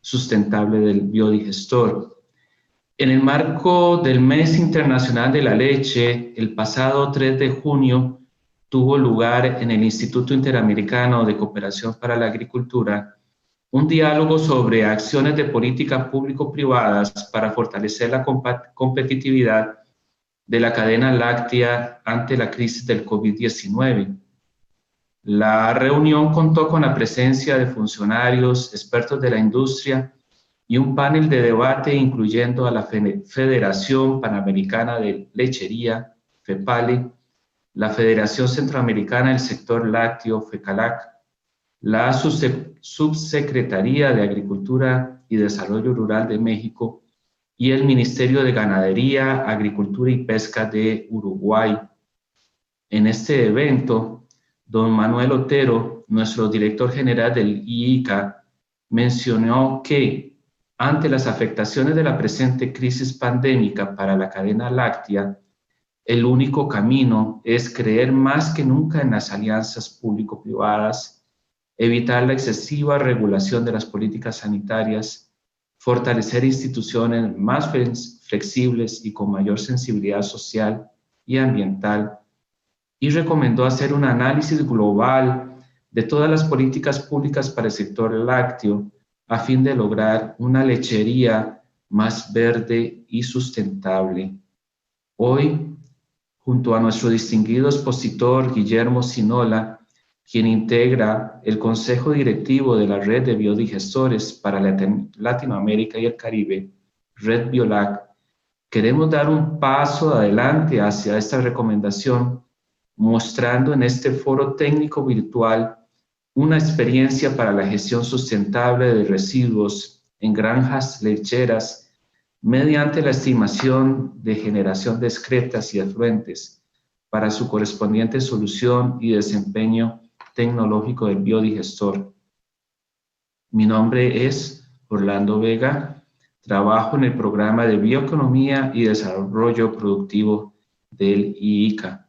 sustentable del biodigestor. En el marco del Mes Internacional de la Leche, el pasado 3 de junio tuvo lugar en el Instituto Interamericano de Cooperación para la Agricultura un diálogo sobre acciones de políticas público-privadas para fortalecer la competitividad de la cadena láctea ante la crisis del COVID-19. La reunión contó con la presencia de funcionarios, expertos de la industria y un panel de debate incluyendo a la Federación Panamericana de Lechería, FEPALE, la Federación Centroamericana del Sector Lácteo, FECALAC, la Subsecretaría de Agricultura y Desarrollo Rural de México y el Ministerio de Ganadería, Agricultura y Pesca de Uruguay. En este evento, don Manuel Otero, nuestro director general del IICA, mencionó que ante las afectaciones de la presente crisis pandémica para la cadena láctea, el único camino es creer más que nunca en las alianzas público-privadas, evitar la excesiva regulación de las políticas sanitarias, fortalecer instituciones más flexibles y con mayor sensibilidad social y ambiental, y recomendó hacer un análisis global de todas las políticas públicas para el sector lácteo a fin de lograr una lechería más verde y sustentable. Hoy, junto a nuestro distinguido expositor Guillermo Sinola, quien integra el Consejo Directivo de la Red de Biodigestores para Latinoamérica y el Caribe, Red Biolac, queremos dar un paso adelante hacia esta recomendación, mostrando en este foro técnico virtual una experiencia para la gestión sustentable de residuos en granjas lecheras mediante la estimación de generación de excretas y efluentes para su correspondiente solución y desempeño tecnológico del biodigestor. Mi nombre es Orlando Vega, trabajo en el programa de Bioeconomía y Desarrollo Productivo del IICA.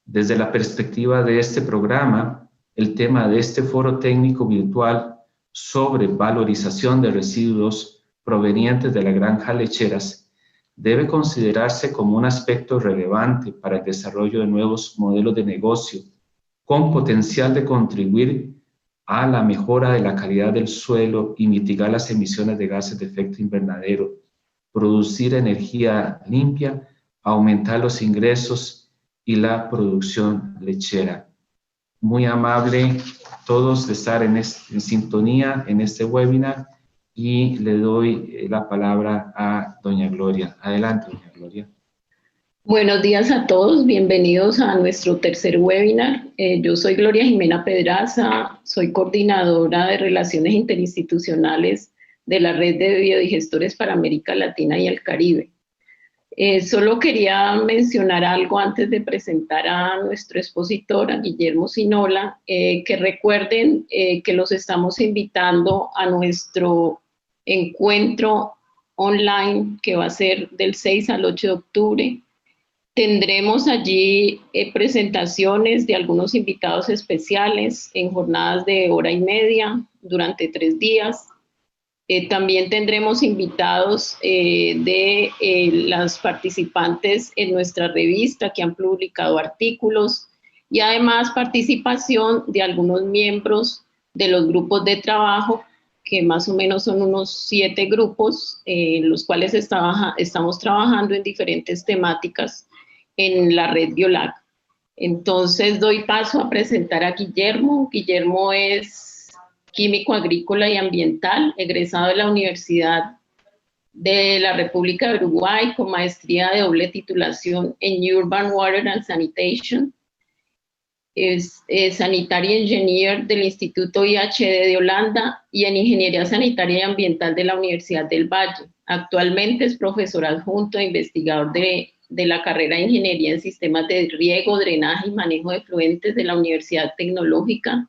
Desde la perspectiva de este programa, el tema de este foro técnico virtual sobre valorización de residuos provenientes de las granjas lecheras debe considerarse como un aspecto relevante para el desarrollo de nuevos modelos de negocio con potencial de contribuir a la mejora de la calidad del suelo y mitigar las emisiones de gases de efecto invernadero, producir energía limpia, aumentar los ingresos y la producción lechera. Muy amable todos de estar en sintonía en este webinar y le doy la palabra a doña Gloria. Adelante, doña Gloria. Buenos días a todos, bienvenidos a nuestro tercer webinar. Yo soy Gloria Jimena Pedraza, soy coordinadora de Relaciones Interinstitucionales de la Red de Biodigestores para América Latina y el Caribe. Solo quería mencionar algo antes de presentar a nuestro expositor, a Guillermo Sinola, que recuerden que los estamos invitando a nuestro encuentro online que va a ser del 6 al 8 de octubre. Tendremos allí presentaciones de algunos invitados especiales en jornadas de hora y media durante 3 días. También tendremos invitados de las participantes en nuestra revista que han publicado artículos y además participación de algunos miembros de los grupos de trabajo, que más o menos son unos 7 grupos, los cuales estamos trabajando en diferentes temáticas en la red Biolac. Entonces doy paso a presentar a Guillermo. Guillermo es químico agrícola y ambiental, egresado de la Universidad de la República de Uruguay con maestría de doble titulación en Urban Water and Sanitation. Es Sanitary Engineer del Instituto IHD de Holanda y en Ingeniería Sanitaria y Ambiental de la Universidad del Valle. Actualmente es profesor adjunto e investigador de la carrera de Ingeniería en Sistemas de Riego, Drenaje y Manejo de Efluentes de la Universidad Tecnológica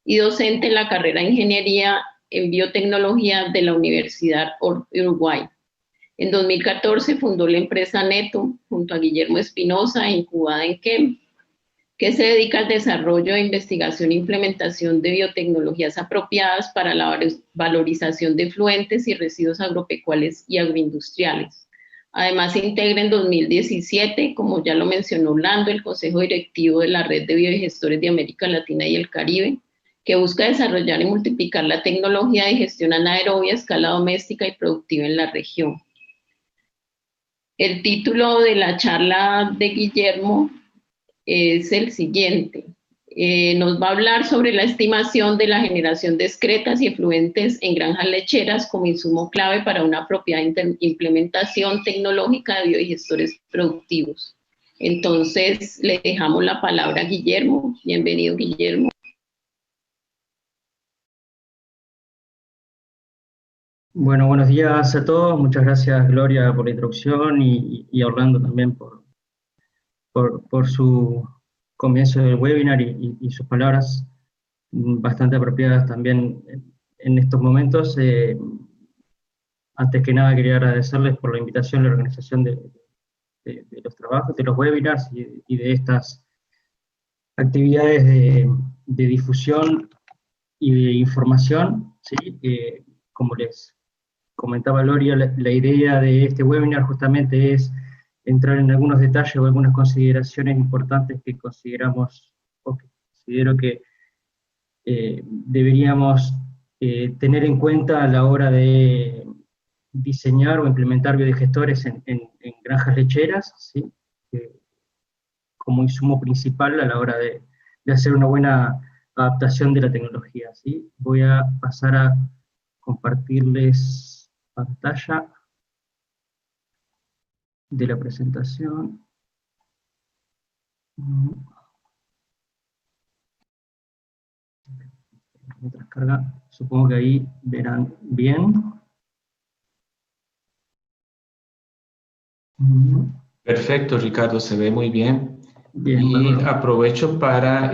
y docente en la carrera de Ingeniería en Biotecnología de la Universidad Uruguay. En 2014 fundó la empresa Neto junto a Guillermo Espinosa, incubada en KEM, que se dedica al desarrollo e investigación e implementación de biotecnologías apropiadas para la valorización de efluentes y residuos agropecuarios y agroindustriales. Además, se integra en 2017, como ya lo mencionó Orlando, el Consejo Directivo de la Red de Biodigestores de América Latina y el Caribe, que busca desarrollar y multiplicar la tecnología de gestión anaerobia a escala doméstica y productiva en la región. El título de la charla de Guillermo es el siguiente. Nos va a hablar sobre la estimación de la generación de excretas y efluentes en granjas lecheras como insumo clave para una apropiada implementación tecnológica de biodigestores productivos. Entonces, le dejamos la palabra a Guillermo. Bienvenido, Guillermo. Bueno, buenos días a todos. Muchas gracias, Gloria, por la introducción y a Orlando también por su comienzo del webinar y sus palabras bastante apropiadas también en estos momentos. Antes que nada quería agradecerles por la invitación, la organización de los trabajos, de los webinars y de estas actividades de difusión y de información, ¿sí? Como les comentaba Gloria, la idea de este webinar justamente es entrar en algunos detalles o algunas consideraciones importantes que consideramos, o que considero que deberíamos tener en cuenta a la hora de diseñar o implementar biodigestores en granjas lecheras, ¿sí? Como insumo principal a la hora de hacer una buena adaptación de la tecnología, ¿sí? Voy a pasar a compartirles pantalla de la presentación. Mientras carga, supongo que ahí verán bien. Perfecto, Ricardo, se ve muy bien. Bien, Y bueno. aprovecho para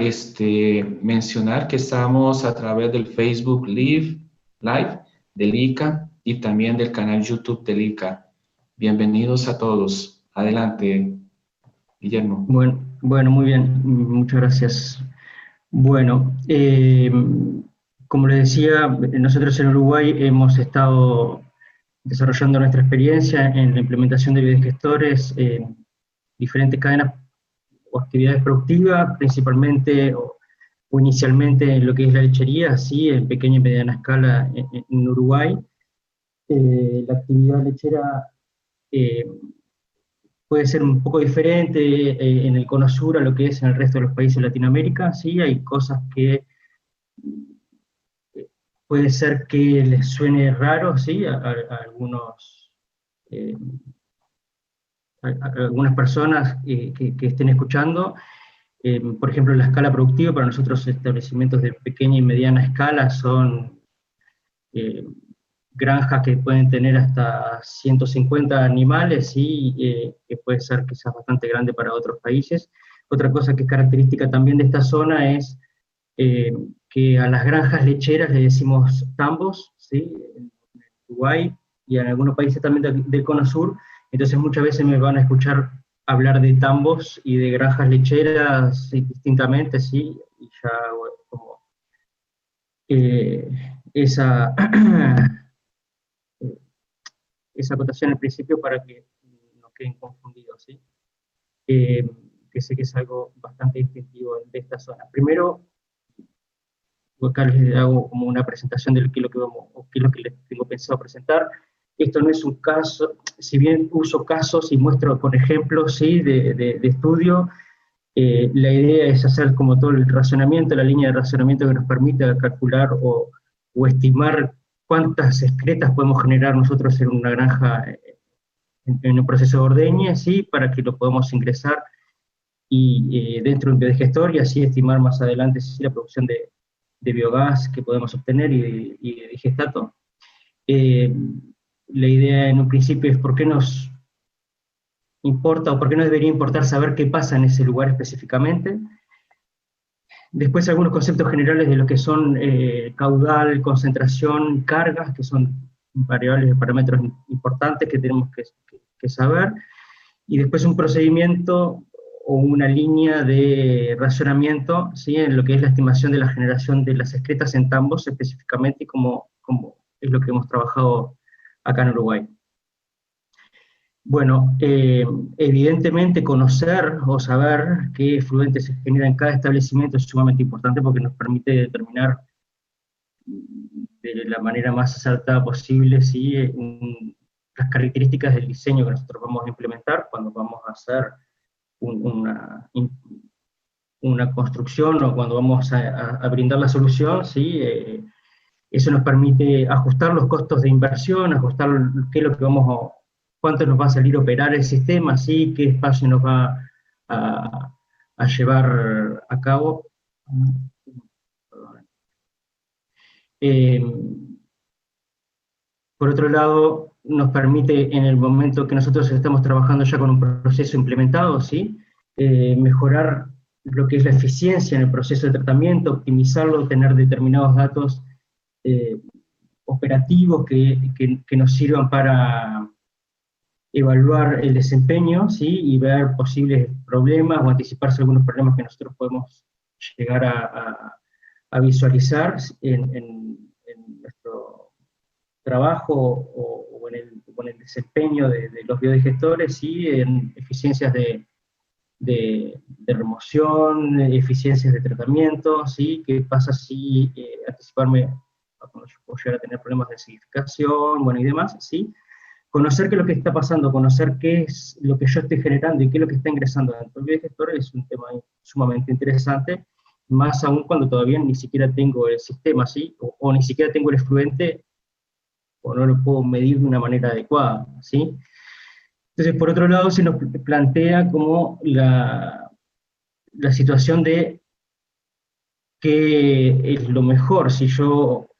mencionar que estamos a través del Facebook Live del ICA y también del canal YouTube del ICA. Bienvenidos a todos. Adelante, Guillermo. Bueno, muy bien, muchas gracias. Bueno, como les decía, nosotros en Uruguay hemos estado desarrollando nuestra experiencia en la implementación de biodigestores en diferentes cadenas o actividades productivas, principalmente o inicialmente en lo que es la lechería, sí, en pequeña y mediana escala en Uruguay. La actividad lechera puede ser un poco diferente en el Cono Sur a lo que es en el resto de los países de Latinoamérica, sí, hay cosas que puede ser que les suene raro, sí, a algunos, a algunas personas que estén escuchando. Por ejemplo, la escala productiva, para nosotros establecimientos de pequeña y mediana escala son granjas que pueden tener hasta 150 animales, y que puede ser quizás bastante grande para otros países. Otra cosa que es característica también de esta zona es que a las granjas lecheras le decimos tambos, ¿sí? En Uruguay y en algunos países también del Cono Sur. Entonces muchas veces me van a escuchar hablar de tambos y de granjas lecheras distintamente, ¿sí? Y ya como esa esa acotación al principio para que no queden confundidos, ¿sí? Que sé que es algo bastante distintivo de esta zona. Primero, acá les hago como una presentación de qué es lo que vamos, o qué es lo que les tengo pensado presentar. Esto no es un caso, si bien uso casos y muestro con ejemplos, ¿sí? de estudio, la idea es hacer como todo el razonamiento, la línea de razonamiento que nos permita calcular o estimar cuántas excretas podemos generar nosotros en una granja en un proceso de ordeñe, ¿sí? Para que lo podamos ingresar y dentro de un biodigestor, y así estimar más adelante ¿sí? La producción de biogás que podemos obtener y de digestato. La idea en un principio es por qué nos importa o por qué no debería importar saber qué pasa en ese lugar específicamente. Después algunos conceptos generales de lo que son caudal, concentración, cargas, que son variables de parámetros importantes que tenemos que saber. Y después un procedimiento una línea de razonamiento, ¿sí?, en lo que es la estimación de la generación de las excretas en tambos específicamente, como es lo que hemos trabajado acá en Uruguay. Bueno, evidentemente conocer o saber qué efluentes se generan en cada establecimiento es sumamente importante porque nos permite determinar de la manera más acertada posible, ¿sí?, las características del diseño que nosotros vamos a implementar cuando vamos a hacer una construcción o cuando vamos a brindar la solución, ¿sí? Eso nos permite ajustar los costos de inversión, ajustar qué es lo que cuánto nos va a salir operar el sistema, ¿sí?, qué espacio nos va a llevar a cabo. Por otro lado, nos permite, en el momento que nosotros estamos trabajando ya con un proceso implementado, ¿sí?, mejorar lo que es la eficiencia en el proceso de tratamiento, optimizarlo, tener determinados datos operativos que nos sirvan para evaluar el desempeño, ¿sí?, y ver posibles problemas o anticiparse algunos problemas que nosotros podemos llegar a visualizar en nuestro trabajo o en el desempeño de los biodigestores, ¿sí?, en eficiencias de remoción, eficiencias de tratamiento, ¿sí?, qué pasa si anticiparme a cuando yo puedo llegar a tener problemas de acidificación, bueno, y demás, ¿sí? Conocer qué es lo que está pasando, conocer qué es lo que yo estoy generando y qué es lo que está ingresando dentro del biodigestor es un tema sumamente interesante, más aún cuando todavía ni siquiera tengo el sistema, ¿sí?, o ni siquiera tengo el efluente, o no lo puedo medir de una manera adecuada, ¿sí? Entonces, por otro lado, se nos plantea como la situación de qué es lo mejor, si yo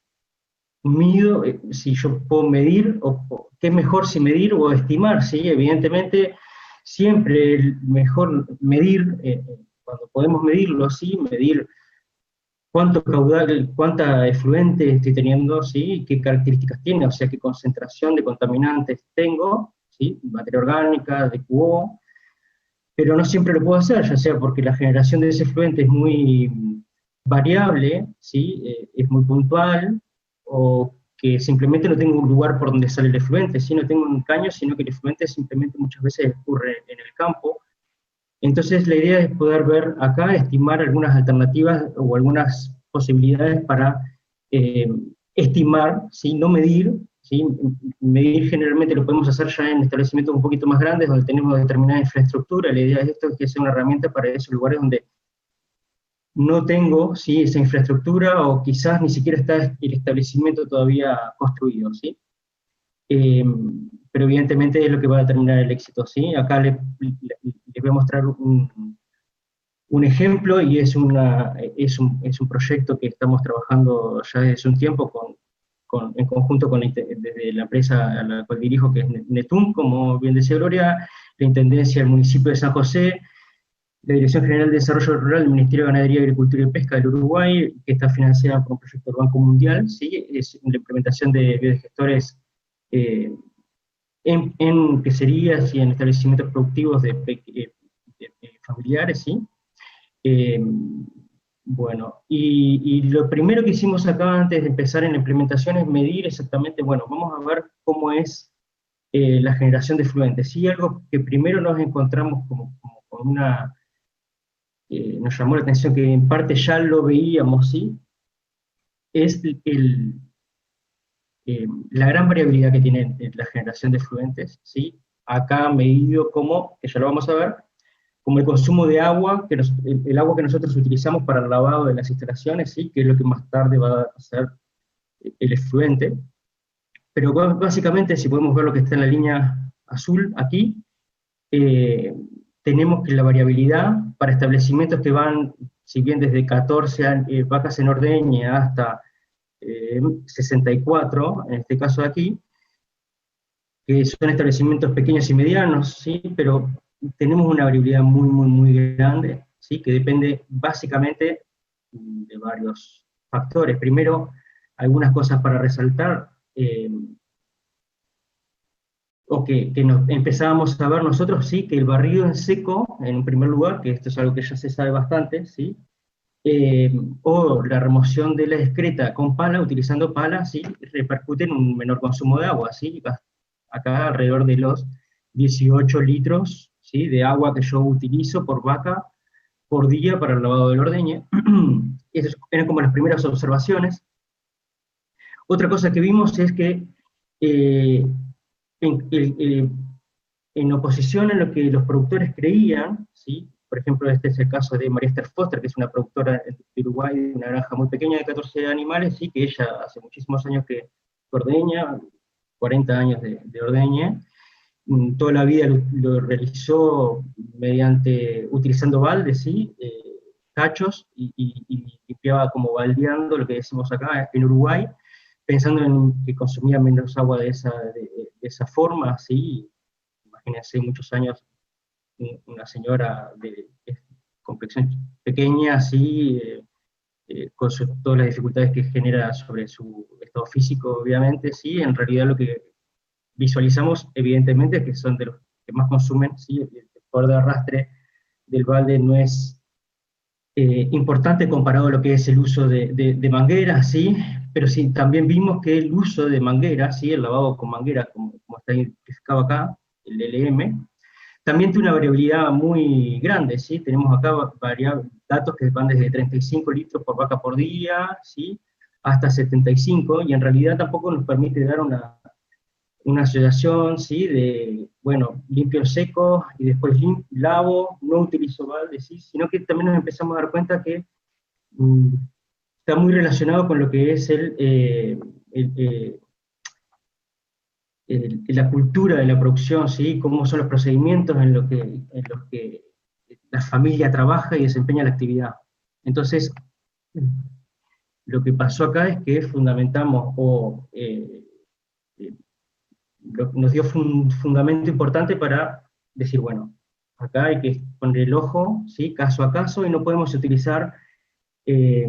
mido, si yo puedo medir, o qué es mejor si medir o estimar, ¿sí? Evidentemente, siempre es mejor medir, cuando podemos medirlo, ¿sí?, medir cuánto caudal, cuánta efluente estoy teniendo, ¿sí?, qué características tiene, o sea, qué concentración de contaminantes tengo, ¿sí?, materia orgánica, de QO, pero no siempre lo puedo hacer, ya sea porque la generación de ese efluente es muy variable, ¿sí?, es muy puntual, o que simplemente no tengo un lugar por donde sale el efluente, ¿sí?, no tengo un caño, sino que el efluente simplemente muchas veces ocurre en el campo. Entonces la idea es poder ver acá, estimar algunas alternativas o algunas posibilidades para estimar, ¿sí?, no medir, ¿sí? Medir generalmente lo podemos hacer ya en establecimientos un poquito más grandes, donde tenemos determinada infraestructura. La idea de esto es que sea una herramienta para esos lugares donde no tengo, ¿sí?, esa infraestructura, o quizás ni siquiera está el establecimiento todavía construido, ¿sí? Pero evidentemente es lo que va a determinar el éxito, ¿sí? Acá les voy a mostrar un ejemplo, y es un proyecto que estamos trabajando ya desde hace un tiempo en conjunto desde la empresa a la cual dirijo, que es Netum, como bien decía Gloria, la Intendencia del municipio de San José, la Dirección General de Desarrollo Rural del Ministerio de Ganadería, Agricultura y Pesca del Uruguay, que está financiada por un proyecto del Banco Mundial, ¿sí? Es la implementación de biodigestores en queserías y en establecimientos productivos de familiares, ¿sí? Bueno, y lo primero que hicimos acá antes de empezar en la implementación es medir exactamente, bueno, vamos a ver cómo es la generación de efluentes. Sí, algo que primero nos encontramos como con nos llamó la atención, que en parte ya lo veíamos, ¿sí?, es la gran variabilidad que tiene la generación de efluentes, ¿sí? Acá medido como, que ya lo vamos a ver, como el consumo de agua, el agua que nosotros utilizamos para el lavado de las instalaciones, ¿sí?, que es lo que más tarde va a ser el efluente. Pero básicamente, si podemos ver lo que está en la línea azul aquí, tenemos que la variabilidad para establecimientos que van, si bien desde 14 vacas en ordeña hasta 64, en este caso de aquí, que son establecimientos pequeños y medianos, ¿sí?, pero tenemos una variabilidad muy, muy, muy grande, ¿sí?, que depende básicamente de varios factores. Primero, algunas cosas para resaltar. o que nos empezábamos a ver nosotros, sí, que el barrido en seco, en primer lugar, que esto es algo que ya se sabe bastante, sí, o la remoción de la excreta con pala, utilizando pala, sí, repercute en un menor consumo de agua, sí, acá alrededor de los 18 litros, sí, de agua que yo utilizo por vaca por día para el lavado del ordeñe. Esas eran como las primeras observaciones. Otra cosa que vimos es que eh, en, en oposición a lo que los productores creían, ¿sí? Por ejemplo, este es el caso de María Esther Foster, que es una productora de Uruguay, de una granja muy pequeña de 14 animales, ¿sí? Que ella hace muchísimos años que ordeña, 40 años de ordeña, toda la vida lo realizó mediante, utilizando baldes, ¿sí? Cachos, y limpiaba como baldeando, lo que decimos acá en Uruguay, pensando en que consumía menos agua de esa forma, ¿sí? Imagínense muchos años, una señora de complexión pequeña, así, con todas las dificultades que genera sobre su estado físico, obviamente, sí, en realidad lo que visualizamos, evidentemente, que son de los que más consumen, sí, el poder de arrastre del balde no es importante comparado a lo que es el uso de mangueras, ¿sí? Pero sí, también vimos que el uso de mangueras, ¿sí? El lavado con manguera, como está identificado acá, el LM, también tiene una variabilidad muy grande, ¿sí? Tenemos acá datos que van desde 35 litros por vaca por día, ¿sí? Hasta 75, y en realidad tampoco nos permite dar una asociación, ¿sí? De, bueno, limpio seco, y después lavo, no utilizo balde, ¿sí? Sino que también nos empezamos a dar cuenta que mm, está muy relacionado con lo que es el, eh, la cultura de la producción, ¿sí? Cómo son los procedimientos en los que la familia trabaja y desempeña la actividad. Entonces, lo que pasó acá es que fundamentamos eh, nos dio un fundamento importante para decir, bueno, acá hay que poner el ojo, ¿sí? Caso a caso, y no podemos utilizar eh,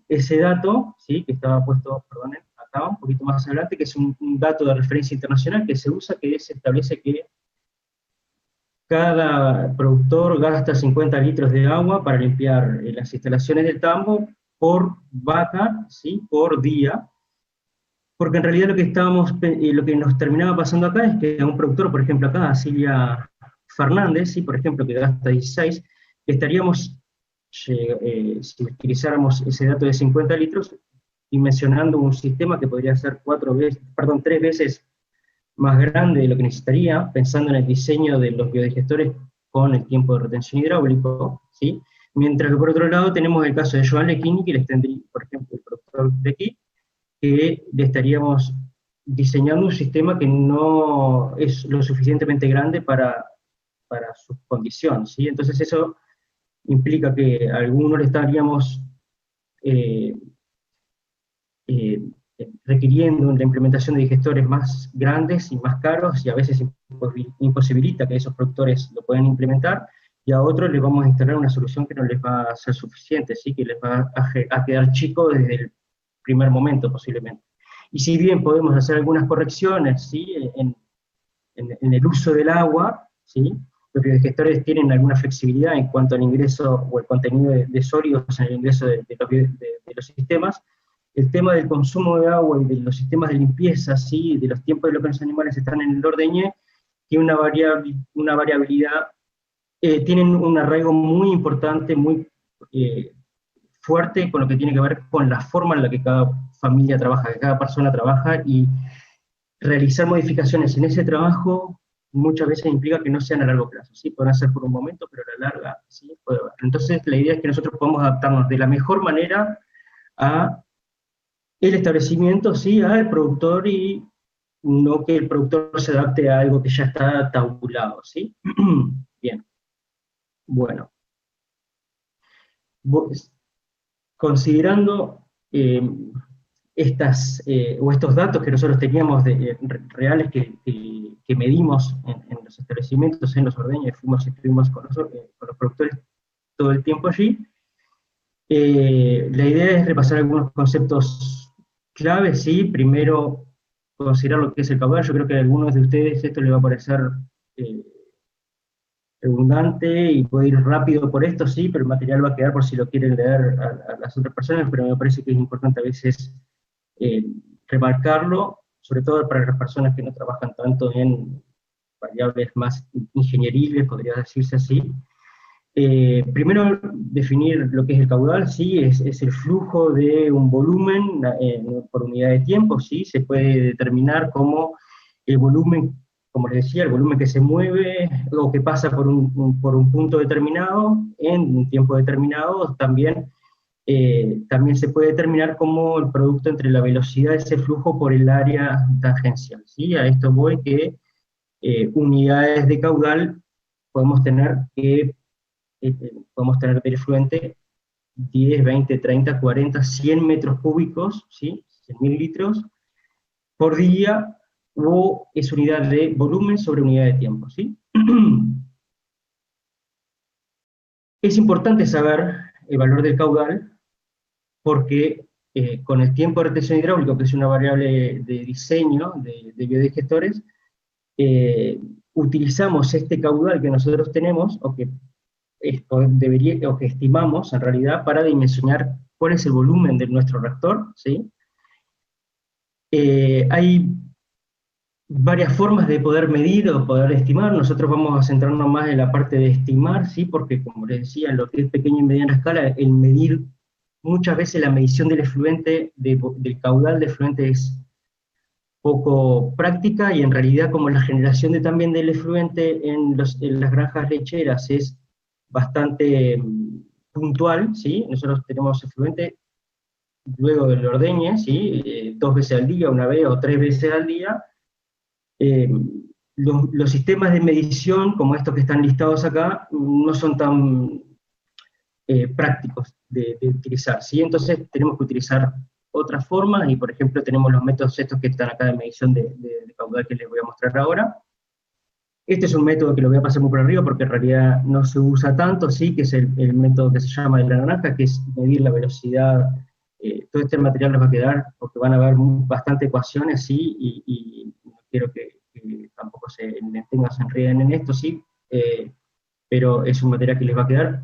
ese dato, ¿sí? Que estaba puesto, perdonen, acá un poquito más adelante, que es un dato de referencia internacional que se usa, que se establece que cada productor gasta 50 litros de agua para limpiar las instalaciones del tambo por vaca, ¿sí? Por día, porque en realidad lo que nos terminaba pasando acá es que a un productor, por ejemplo acá, a Silvia Fernández, ¿sí? Por ejemplo, que gasta 16, estaríamos, si utilizáramos ese dato de 50 litros, dimensionando un sistema que podría ser 3 veces más grande de lo que necesitaría, pensando en el diseño de los biodigestores con el tiempo de retención hidráulico, ¿sí? Mientras que por otro lado tenemos el caso de Joan Lequini, que les tendría, por ejemplo, el productor de aquí, que le estaríamos diseñando un sistema que no es lo suficientemente grande para sus condiciones, ¿sí? Entonces eso implica que a algunos le estaríamos eh, eh, requiriendo la implementación de digestores más grandes y más caros, y a veces imposibilita que esos productores lo puedan implementar, y a otros les vamos a instalar una solución que no les va a ser suficiente, ¿sí? Que les va a quedar chico desde el primer momento posiblemente. Y si bien podemos hacer algunas correcciones, ¿sí? en el uso del agua, ¿sí? Los biodigestores tienen alguna flexibilidad en cuanto al ingreso o el contenido de sólidos en el ingreso de los sistemas. El tema del consumo de agua y de los sistemas de limpieza, ¿sí? De los tiempos de lo que los animales están en el ordeñe, tiene una variabilidad, tienen un arraigo muy importante, muy fuerte con lo que tiene que ver con la forma en la que cada familia trabaja, que cada persona trabaja, y realizar modificaciones en ese trabajo muchas veces implica que no sean a largo plazo, ¿sí? Podrán ser por un momento, pero a la larga, ¿sí? Puede haber. Entonces, la idea es que nosotros podamos adaptarnos de la mejor manera a el establecimiento, ¿sí? Al productor, y no que el productor se adapte a algo que ya está tabulado, ¿sí? Bien, bueno. Considerando estos datos que nosotros teníamos reales que medimos en los establecimientos, en los ordeños, estuvimos con los productores todo el tiempo allí, la idea es repasar algunos conceptos claves, ¿sí? Primero, considerar lo que es el caudal. Yo creo que a algunos de ustedes esto les va a parecer eh, redundante y puede ir rápido por esto, sí, pero el material va a quedar por si lo quieren leer a las otras personas, pero me parece que es importante a veces eh, remarcarlo, sobre todo para las personas que no trabajan tanto en variables más ingenieriles, podría decirse así. Primero, definir lo que es el caudal, sí, es el flujo de un volumen por unidad de tiempo, sí, se puede determinar como el volumen, como les decía, el volumen que se mueve o que pasa por un punto determinado en un tiempo determinado, también se puede determinar como el producto entre la velocidad de ese flujo por el área tangencial, ¿sí? A esto voy que unidades de caudal podemos tener del efluente 10, 20, 30, 40, 100 metros cúbicos, ¿sí? 100.000 litros por día, o es unidad de volumen sobre unidad de tiempo, ¿sí? Es importante saber el valor del caudal porque con el tiempo de retención hidráulica, que es una variable de diseño de biodigestores, utilizamos este caudal que nosotros tenemos, o que o que estimamos en realidad, para dimensionar cuál es el volumen de nuestro reactor, ¿sí? Hay varias formas de poder medir o poder estimar. Nosotros vamos a centrarnos más en la parte de estimar, ¿sí? Porque como les decía, en lo que es pequeña y mediana escala, el medir, muchas veces la medición del efluente, del caudal de efluente es poco práctica, y en realidad como la generación también del efluente en las granjas lecheras es bastante puntual, ¿sí? Nosotros tenemos efluente luego del ordeñe, ¿sí? 2 veces al día, 1 vez o 3 veces al día. Eh, los sistemas de medición, como estos que están listados acá, no son tan prácticos de utilizar, ¿sí? Entonces tenemos que utilizar otras formas, y por ejemplo tenemos los métodos estos que están acá de medición de caudal que les voy a mostrar ahora. Este es un método que lo voy a pasar muy por arriba porque en realidad no se usa tanto, ¿sí? Que es el método que se llama de la naranja, que es medir la velocidad. Todo este material les va a quedar porque van a haber bastante ecuaciones, ¿sí? Y no quiero que tampoco se enreden en esto, ¿sí? Pero es un material que les va a quedar.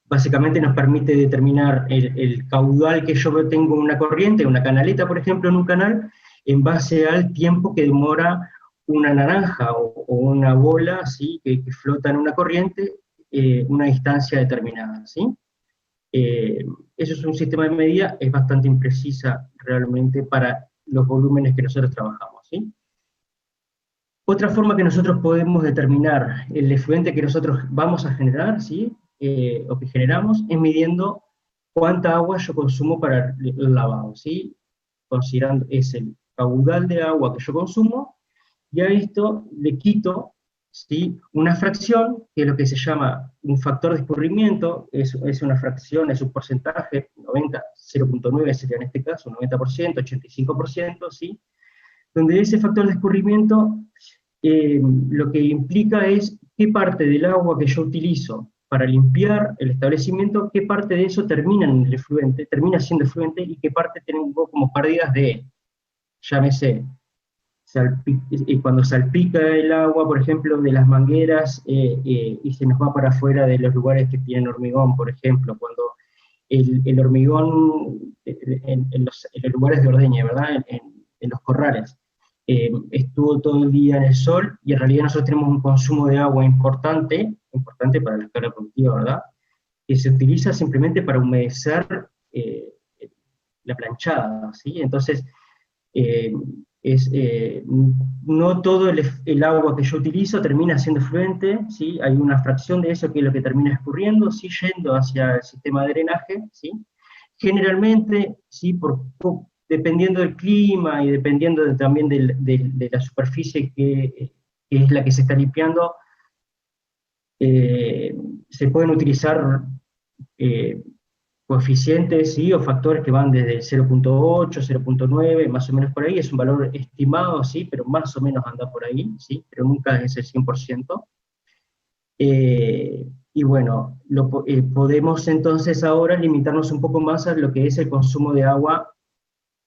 Básicamente nos permite determinar el caudal que yo tengo en una corriente, una canaleta, por ejemplo, en un canal, en base al tiempo que demora una naranja o una bola, ¿sí? que flota en una corriente, una distancia determinada, ¿sí? Eso es un sistema de medida, es bastante imprecisa realmente para los volúmenes que nosotros trabajamos, ¿sí? Otra forma que nosotros podemos determinar el efluente que nosotros vamos a generar, ¿sí? O que generamos, es midiendo cuánta agua yo consumo para el lavado, ¿sí? Considerando es el caudal de agua que yo consumo, y a esto le quito, ¿sí? Una fracción, que es lo que se llama un factor de escurrimiento, es una fracción, es un porcentaje, 0.9 sería en este caso, 90%, 85%, ¿sí? Donde ese factor de escurrimiento lo que implica es qué parte del agua que yo utilizo para limpiar el establecimiento, qué parte de eso termina en el efluente, termina siendo efluente, y qué parte tengo como pérdidas de, llámese, cuando salpica el agua, por ejemplo, de las mangueras y se nos va para afuera de los lugares que tienen hormigón, por ejemplo, cuando el hormigón en los lugares de ordeña, ¿verdad? En los corrales, estuvo todo el día en el sol, y en realidad nosotros tenemos un consumo de agua importante para la escala productiva, ¿verdad? Que se utiliza simplemente para humedecer la planchada, ¿sí? Entonces, eh, no todo el agua que yo utilizo termina siendo efluente, ¿sí? Hay una fracción de eso que es lo que termina escurriendo, sí, yendo hacia el sistema de drenaje, ¿sí? Generalmente, ¿sí? Dependiendo del clima y dependiendo también de la superficie que es la que se está limpiando, se pueden utilizar eh, coeficientes, ¿sí? O factores que van desde el 0.8, 0.9, más o menos por ahí. Es un valor estimado, ¿sí? Pero más o menos anda por ahí, ¿sí? Pero nunca es el 100%. Y bueno, podemos entonces ahora limitarnos un poco más a lo que es el consumo de agua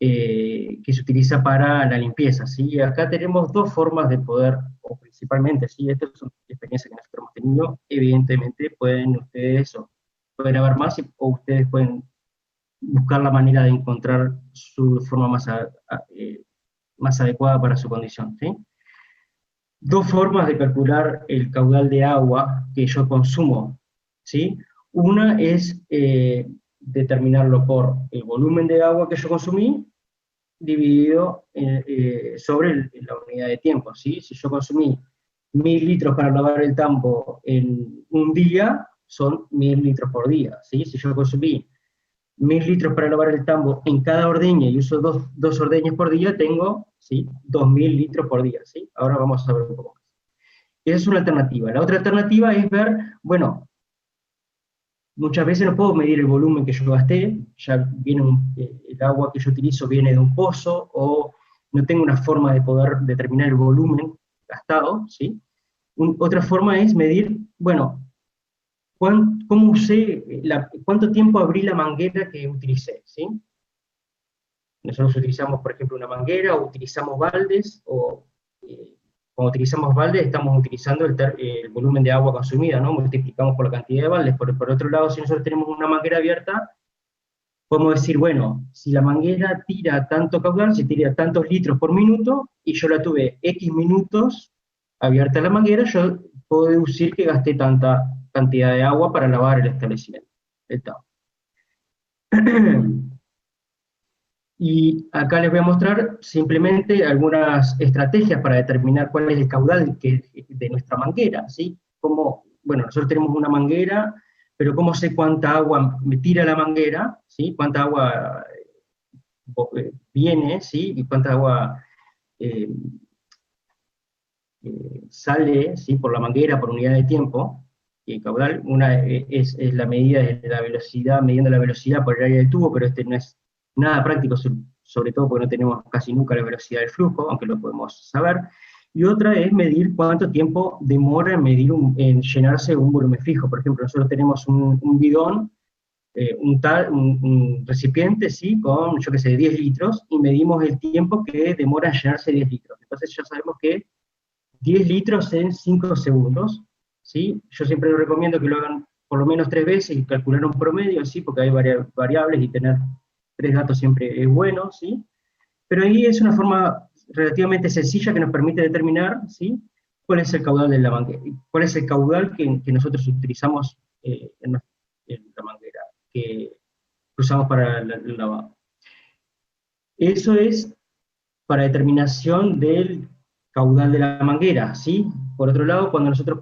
que se utiliza para la limpieza, ¿sí? Acá tenemos dos formas de poder, o principalmente, ¿sí? Estas son experiencias que nosotros hemos tenido, evidentemente pueden ustedes, o pueden haber más, o ustedes pueden buscar la manera de encontrar su forma más adecuada para su condición, ¿sí? Dos formas de calcular el caudal de agua que yo consumo, ¿sí? Una es determinarlo por el volumen de agua que yo consumí, dividido sobre la unidad de tiempo, ¿sí? Si yo consumí 1000 litros para lavar el tambo en un día, son 1000 litros por día, ¿sí? Si yo consumí 1000 litros para lavar el tambo en cada ordeña y uso dos ordeñas por día, tengo, ¿sí? 2000 litros por día, ¿sí? Ahora vamos a ver un poco más. Esa es una alternativa. La otra alternativa es ver, bueno, muchas veces no puedo medir el volumen que yo gasté, ya viene el agua que yo utilizo viene de un pozo, o no tengo una forma de poder determinar el volumen gastado, ¿sí? Otra forma es medir, bueno, cómo usé, cuánto tiempo abrí la manguera que utilicé, ¿sí? Nosotros utilizamos, por ejemplo, una manguera, o utilizamos baldes, o cuando utilizamos baldes estamos utilizando el volumen de agua consumida, ¿no? Multiplicamos por la cantidad de baldes. Por otro lado, si nosotros tenemos una manguera abierta, podemos decir, bueno, si la manguera tira tanto caudal, si tira tantos litros por minuto, y yo la tuve X minutos abierta la manguera, yo puedo deducir que gasté tanta cantidad de agua para lavar el establecimiento, el tambo. Y acá les voy a mostrar simplemente algunas estrategias para determinar cuál es el caudal de nuestra manguera, ¿sí? Como, bueno, nosotros tenemos una manguera, pero ¿cómo sé cuánta agua me tira la manguera? ¿Sí? ¿Cuánta agua viene? ¿Sí? Y cuánta agua eh, sale, ¿sí? Por la manguera por unidad de tiempo. Y el caudal, una es la medida de la velocidad, midiendo la velocidad por el área del tubo, pero este no es nada práctico, sobre todo porque no tenemos casi nunca la velocidad del flujo, aunque lo podemos saber. Y otra es medir cuánto tiempo demora en llenarse un volumen fijo. Por ejemplo, nosotros tenemos un bidón, un recipiente, ¿sí? Con, yo qué sé, 10 litros, y medimos el tiempo que demora en llenarse 10 litros. Entonces ya sabemos que 10 litros en 5 segundos, ¿sí? Yo siempre les recomiendo que lo hagan por lo menos 3 veces y calcular un promedio, ¿sí? Porque hay variables y tener 3 datos siempre es bueno, ¿sí? Pero ahí es una forma relativamente sencilla que nos permite determinar, ¿sí? Cuál es el caudal de la manguera, cuál es el caudal que nosotros utilizamos en la manguera, que usamos para el lavado. Eso es para determinación del caudal de la manguera, ¿sí? Por otro lado, cuando nosotros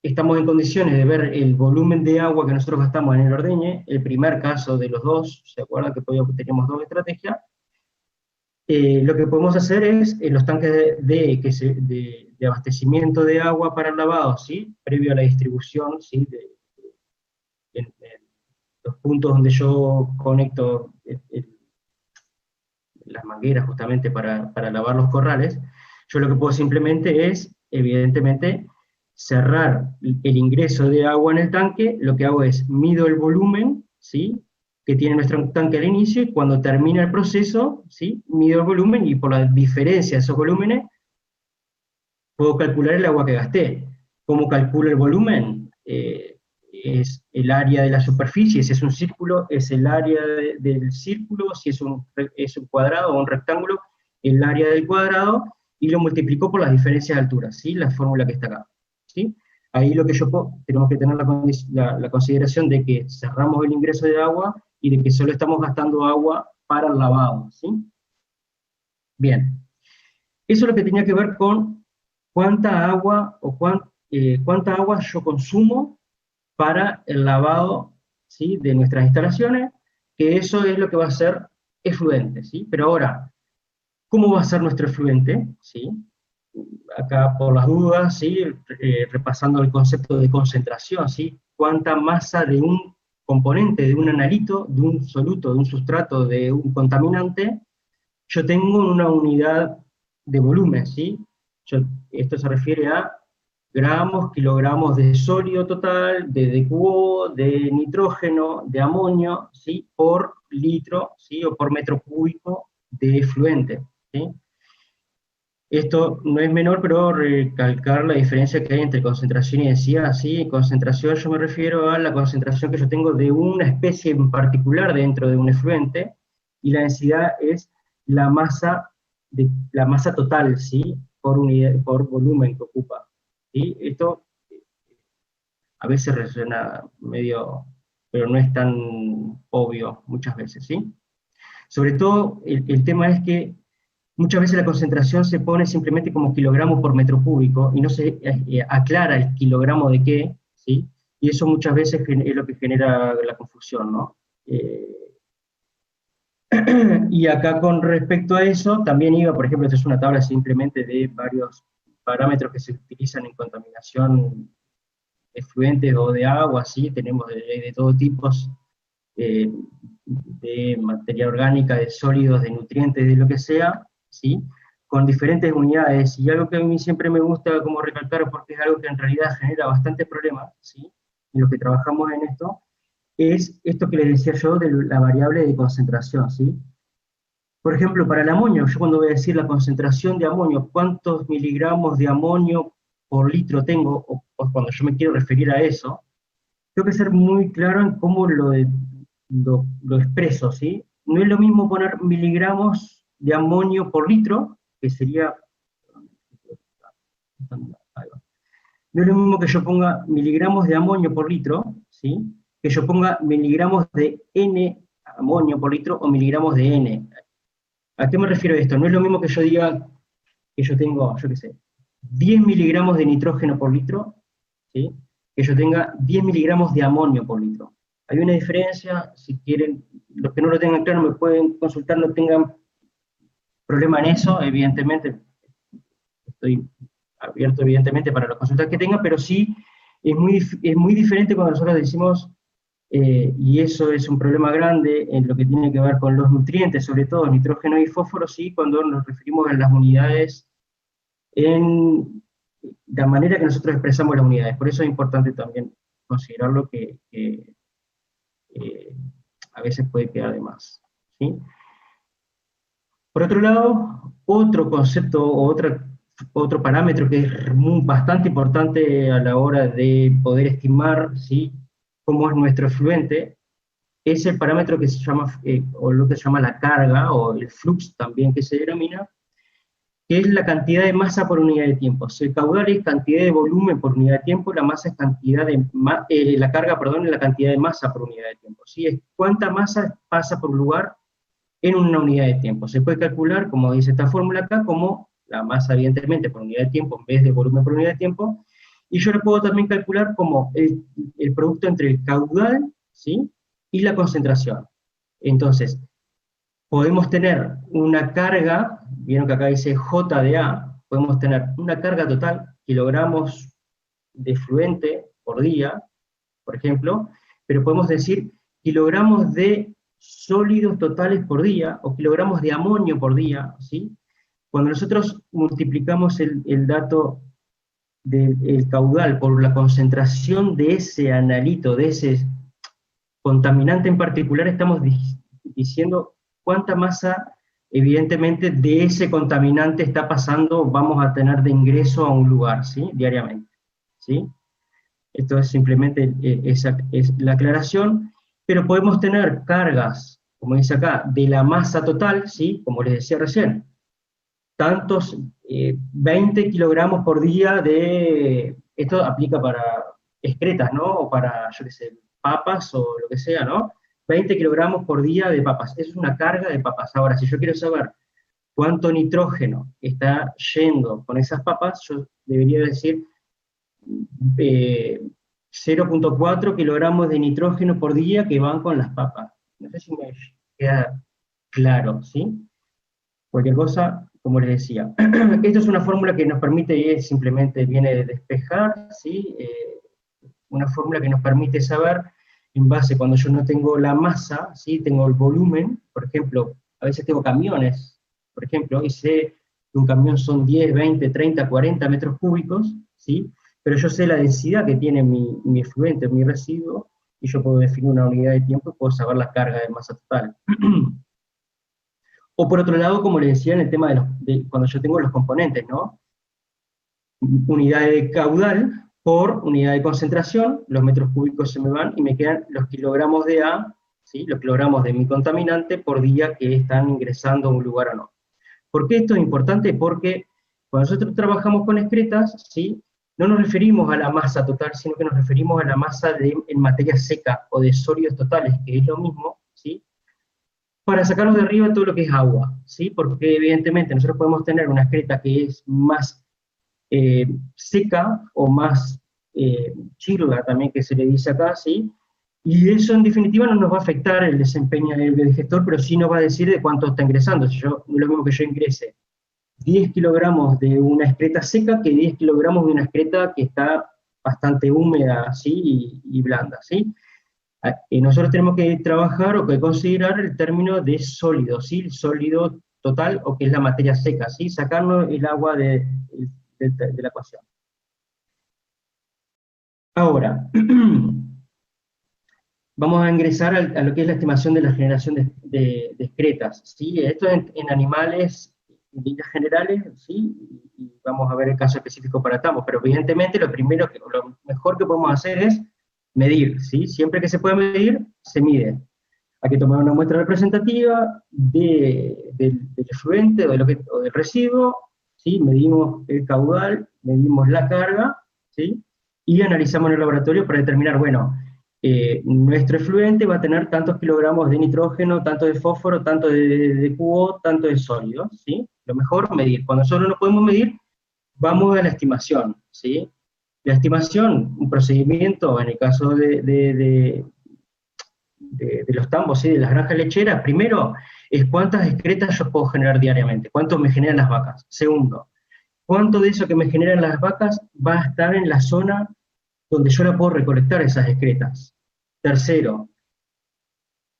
estamos en condiciones de ver el volumen de agua que nosotros gastamos en el ordeñe, el primer caso de los dos, ¿se acuerdan que teníamos dos estrategias? Lo que podemos hacer es, en los tanques de abastecimiento de agua para el lavado, ¿sí? Previo a la distribución, ¿sí? En los puntos donde yo conecto las mangueras justamente para lavar los corrales, yo lo que puedo simplemente es, evidentemente, cerrar el ingreso de agua en el tanque. Lo que hago es, mido el volumen, ¿sí? Que tiene nuestro tanque al inicio, y cuando termina el proceso, ¿sí? Mido el volumen, y por la diferencia de esos volúmenes, puedo calcular el agua que gasté. ¿Cómo calculo el volumen? Es el área de la superficie. Si es un círculo, es el área del círculo; si es un cuadrado o un rectángulo, el área del cuadrado, y lo multiplico por las diferencias de altura, ¿sí? La fórmula que está acá, ¿sí? Ahí lo que tenemos que tener la consideración de que cerramos el ingreso de agua, y de que solo estamos gastando agua para el lavado, ¿sí? Bien. Eso es lo que tenía que ver con cuánta agua cuánta agua yo consumo para el lavado, ¿sí? De nuestras instalaciones, que eso es lo que va a ser efluente, ¿sí? Pero ahora, ¿cómo va a ser nuestro efluente? ¿Sí? Acá, por las dudas, ¿sí? Repasando el concepto de concentración, ¿sí? Cuánta masa de un componente, de un analito, de un soluto, de un sustrato, de un contaminante, yo tengo una unidad de volumen, ¿sí? Esto se refiere a gramos, kilogramos de sólido total, de DQO, de nitrógeno, de amonio, ¿sí? Por litro, ¿sí? O por metro cúbico de efluente, ¿sí? Esto no es menor, pero recalcar la diferencia que hay entre concentración y densidad, ¿sí? Concentración yo me refiero a la concentración que yo tengo de una especie en particular dentro de un efluente, y la densidad es la masa, la masa total, ¿sí? Por unidad, por volumen que ocupa, ¿sí? Esto a veces resuena medio, pero no es tan obvio muchas veces, ¿sí? Sobre todo, el tema es que muchas veces la concentración se pone simplemente como kilogramos por metro cúbico y no se aclara el kilogramo de qué, ¿sí? Y eso muchas veces es lo que genera la confusión, ¿no? Y acá con respecto a eso, también iba, por ejemplo, esta es una tabla simplemente de varios parámetros que se utilizan en contaminación de fluentes o de agua, ¿sí? Tenemos de todo tipos, de materia orgánica, de sólidos, de nutrientes, de lo que sea, ¿sí? Con diferentes unidades, y algo que a mí siempre me gusta como recalcar, porque es algo que en realidad genera bastante problemas, ¿sí? En lo que trabajamos en esto, es esto que les decía yo de la variable de concentración, ¿sí? Por ejemplo, para el amonio, yo cuando voy a decir la concentración de amonio, cuántos miligramos de amonio por litro tengo, o cuando yo me quiero referir a eso, tengo que ser muy claro en cómo lo expreso, ¿sí? No es lo mismo poner miligramos de amonio por litro, que sería, no es lo mismo que yo ponga miligramos de amonio por litro, ¿sí? Que yo ponga miligramos de N amonio por litro o miligramos de N. ¿A qué me refiero esto? No es lo mismo que yo diga que yo tengo, yo qué sé, 10 miligramos de nitrógeno por litro, ¿sí? Que yo tenga 10 miligramos de amonio por litro. Hay una diferencia, si quieren, los que no lo tengan claro me pueden consultar, no tengan problema en eso, evidentemente, estoy abierto evidentemente para las consultas que tengan, pero sí es muy diferente cuando nosotros decimos, y eso es un problema grande en lo que tiene que ver con los nutrientes, sobre todo nitrógeno y fósforo, sí, cuando nos referimos a las unidades en la manera que nosotros expresamos las unidades. Por eso es importante también considerarlo que a veces puede quedar de más, ¿sí? Por otro lado, otro concepto o otro parámetro que es bastante importante a la hora de poder estimar, ¿sí?, cómo es nuestro efluente, es el parámetro que se llama, o lo que se llama la carga, o el flux también que se denomina, que es la cantidad de masa por unidad de tiempo. Si el caudal es cantidad de volumen por unidad de tiempo, la masa es cantidad de, la carga, perdón, es la cantidad de masa por unidad de tiempo. ¿Sí? Es cuánta masa pasa por lugar en una unidad de tiempo. Se puede calcular, como dice esta fórmula acá, como la masa, evidentemente, por unidad de tiempo, en vez de volumen por unidad de tiempo, y yo lo puedo también calcular como el producto entre el caudal, ¿sí?, y la concentración. Entonces, podemos tener una carga, vieron que acá dice J de A, podemos tener una carga total, kilogramos de fluente por día, por ejemplo, pero podemos decir kilogramos de sólidos totales por día, o kilogramos de amonio por día, ¿sí? Cuando nosotros multiplicamos el dato del caudal por la concentración de ese analito, de ese contaminante en particular, estamos diciendo cuánta masa, evidentemente, de ese contaminante está pasando, vamos a tener de ingreso a un lugar, ¿sí?, diariamente, ¿sí? Esto es simplemente esa es la aclaración, pero podemos tener cargas, como dice acá, de la masa total, ¿sí?, como les decía recién, tantos 20 kilogramos por día de, esto aplica para excretas, ¿no?, o para, yo qué sé, papas o lo que sea, ¿no?, 20 kilogramos por día de papas, es una carga de papas. Ahora, si yo quiero saber cuánto nitrógeno está yendo con esas papas, yo debería decir 0.4 kilogramos de nitrógeno por día que van con las papas. No sé si me queda claro, ¿sí? Cualquier cosa, como les decía. Esto es una fórmula que nos permite, y simplemente viene de despejar, ¿sí? Una fórmula que nos permite saber, en base, cuando yo no tengo la masa, ¿sí?, tengo el volumen, por ejemplo, a veces tengo camiones, por ejemplo, y sé que un camión son 10, 20, 30, 40 metros cúbicos, ¿sí?, pero yo sé la densidad que tiene mi efluente, mi residuo, y yo puedo definir una unidad de tiempo y puedo saber la carga de masa total. O por otro lado, como les decía, en el tema de cuando yo tengo los componentes, ¿no? Unidad de caudal por unidad de concentración, los metros cúbicos se me van y me quedan los kilogramos de A, ¿sí? Los kilogramos de mi contaminante por día que están ingresando a un lugar o no. ¿Por qué esto es importante? Porque cuando nosotros trabajamos con excretas, ¿sí? No nos referimos a la masa total, sino que nos referimos a la masa en materia seca o de sólidos totales, que es lo mismo, ¿sí? Para sacarnos de arriba todo lo que es agua, ¿sí? Porque evidentemente nosotros podemos tener una excreta que es más seca o más chirla también que se le dice acá, ¿sí? Y eso en definitiva no nos va a afectar el desempeño del biodigestor, pero sí nos va a decir de cuánto está ingresando. Si yo, no es lo mismo que yo ingrese 10 kilogramos de una excreta seca que 10 kilogramos de una excreta que está bastante húmeda, ¿sí? Y blanda, ¿sí? Nosotros tenemos que trabajar o que considerar el término de sólido, ¿sí? El sólido total, o que es la materia seca, ¿sí? Sacarnos el agua de la ecuación. Ahora, vamos a ingresar a lo que es la estimación de la generación de excretas, ¿sí? Esto en animales, en líneas generales, ¿sí? Y vamos a ver el caso específico para Tamo, pero evidentemente lo mejor que podemos hacer es medir, ¿sí? Siempre que se puede medir, se mide. Hay que tomar una muestra representativa del efluente o del residuo, ¿sí? Medimos el caudal, medimos la carga, ¿sí? Y analizamos en el laboratorio para determinar, bueno, nuestro efluente va a tener tantos kilogramos de nitrógeno, tanto de fósforo, tanto de QO, tanto de sólidos, ¿sí? Lo mejor, medir. Cuando solo no podemos medir, vamos a la estimación, ¿sí? La estimación, un procedimiento, en el caso de los tambos, ¿sí? De las granjas lecheras, primero, es cuántas excretas yo puedo generar diariamente, cuánto me generan las vacas. Segundo, cuánto de eso que me generan las vacas va a estar en la zona donde yo la puedo recolectar esas excretas. Tercero,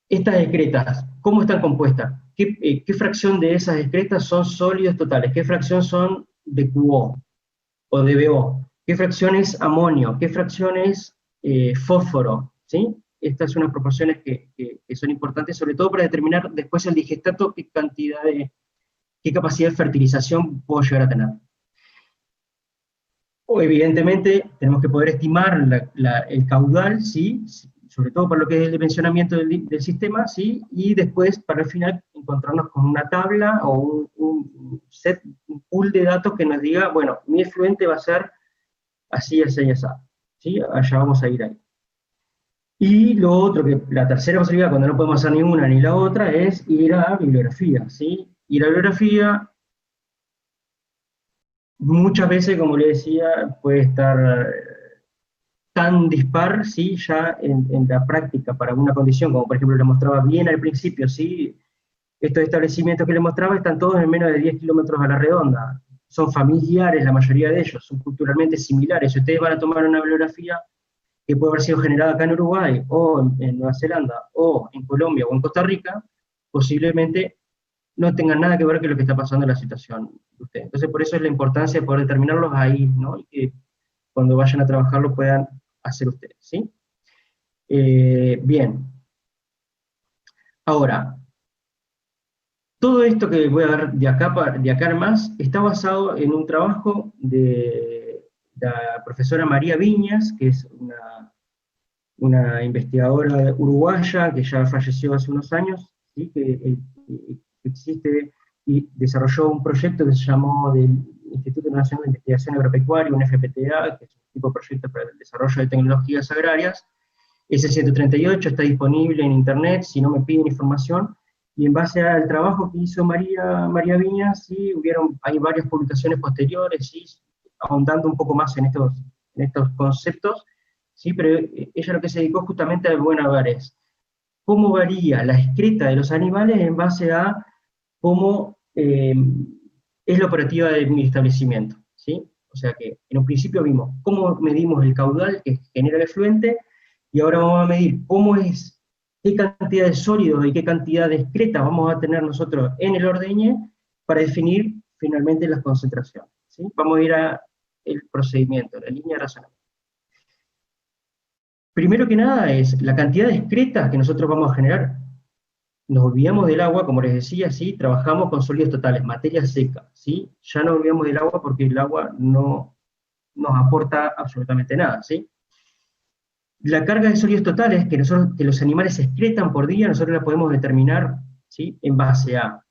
estas excretas, ¿cómo están compuestas? ¿Qué fracción de esas excretas son sólidos totales? ¿Qué fracción son de QO o de BO? ¿Qué fracción es amonio? ¿Qué fracción es fósforo? ¿Sí? Estas son unas proporciones que son importantes, sobre todo para determinar después el digestato qué capacidad de fertilización puedo llegar a tener. O evidentemente tenemos que poder estimar el caudal, ¿sí? Sobre todo para lo que es el dimensionamiento del sistema, ¿sí? Y después, para el final, encontrarnos con una tabla o un pool de datos que nos diga, bueno, mi efluente va a ser así, así, así, ¿sí? Allá vamos a ir ahí. Y lo otro, que la tercera posibilidad, cuando no podemos hacer ni una ni la otra, es ir a bibliografía, ¿sí? Ir a bibliografía, muchas veces, como le decía, puede estar tan dispar, ¿sí? Ya en la práctica para una condición, como por ejemplo le mostraba bien al principio, ¿sí? Estos establecimientos que le mostraba están todos en menos de 10 kilómetros a la redonda, son familiares la mayoría de ellos, son culturalmente similares. Si ustedes van a tomar una bibliografía que puede haber sido generada acá en Uruguay, o en Nueva Zelanda, o en Colombia, o en Costa Rica, posiblemente no tengan nada que ver con lo que está pasando en la situación de ustedes. Entonces, por eso es la importancia de poder determinarlos ahí, ¿no? Y que cuando vayan a trabajarlo puedan hacer ustedes, ¿sí? Bien. Ahora, todo esto que voy a ver de acá en más está basado en un trabajo de la profesora María Viñas, que es una investigadora uruguaya que ya falleció hace unos años, ¿sí? Que existe y desarrolló un proyecto que se llamó del Instituto Nacional de Investigación Agropecuaria, un FPTA, que es un tipo de proyecto para el desarrollo de tecnologías agrarias. Ese 138 está disponible en internet, si no me piden información, y en base al trabajo que hizo María Viñas, sí, hay varias publicaciones posteriores, sí, ahondando un poco más en estos conceptos, sí, pero ella lo que se dedicó justamente a ver es cómo varía la excreta de los animales en base a cómo es la operativa de mi establecimiento, ¿sí? O sea que en un principio vimos cómo medimos el caudal que genera el efluente, y ahora vamos a medir qué cantidad de sólidos y qué cantidad de excreta vamos a tener nosotros en el ordeñe para definir finalmente las concentraciones, ¿sí? Vamos a ir al procedimiento, la línea de razonamiento. primero que nada es la cantidad de excretas que nosotros vamos a generar. Nos olvidamos del agua, como les decía, ¿sí? Trabajamos con sólidos totales, materia seca, ¿sí? Ya no olvidamos del agua porque el agua no nos aporta absolutamente nada, ¿sí? La carga de sólidos totales que los animales excretan por día, nosotros la podemos determinar, ¿sí? En base a